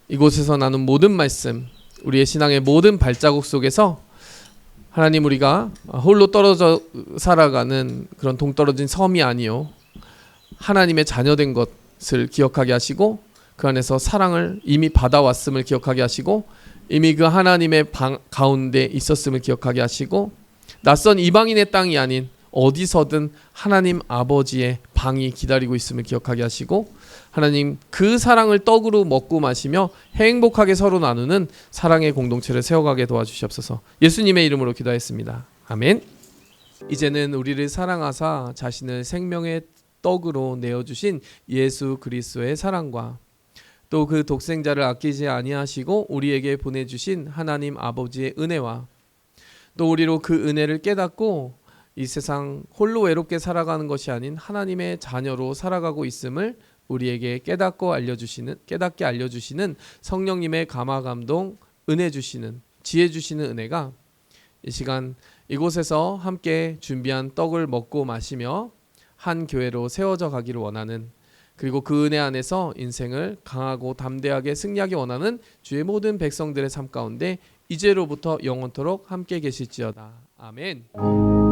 이곳에서 나눈 모든 말씀, 우리의 신앙의 모든 발자국 속에서 하나님, 우리가 홀로 떨어져 살아가는 그런 동떨어진 섬이 아니요 하나님의 자녀된 것을 기억하게 하시고 그 안에서 사랑을 이미 받아왔음을 기억하게 하시고 이미 그 하나님의 방 가운데 있었음을 기억하게 하시고 낯선 이방인의 땅이 아닌 어디서든 하나님 아버지의 방이 기다리고 있음을 기억하게 하시고 하나님, 그 사랑을 떡으로 먹고 마시며 행복하게 서로 나누는 사랑의 공동체를 세워가게 도와주시옵소서. 예수님의 이름으로 기도했습니다. 아멘. 이제는 우리를 사랑하사 자신을 생명의 떡으로 내어주신 예수 그리스도의 사랑과 또 그 독생자를 아끼지 아니하시고 우리에게 보내주신 하나님 아버지의 은혜와 또 우리로 그 은혜를 깨닫고 이 세상 홀로 외롭게 살아가는 것이 아닌 하나님의 자녀로 살아가고 있음을 우리에게 깨닫게 알려주시는 성령님의 감화 감동, 은혜 주시는, 지혜 주시는 은혜가 이 시간 이곳에서 함께 준비한 떡을 먹고 마시며 한 교회로 세워져 가기를 원하는, 그리고 그 은혜 안에서 인생을 강하고 담대하게 승리하기 원하는 주의 모든 백성들의 삶 가운데 이제로부터 영원토록 함께 계실지어다. 아멘.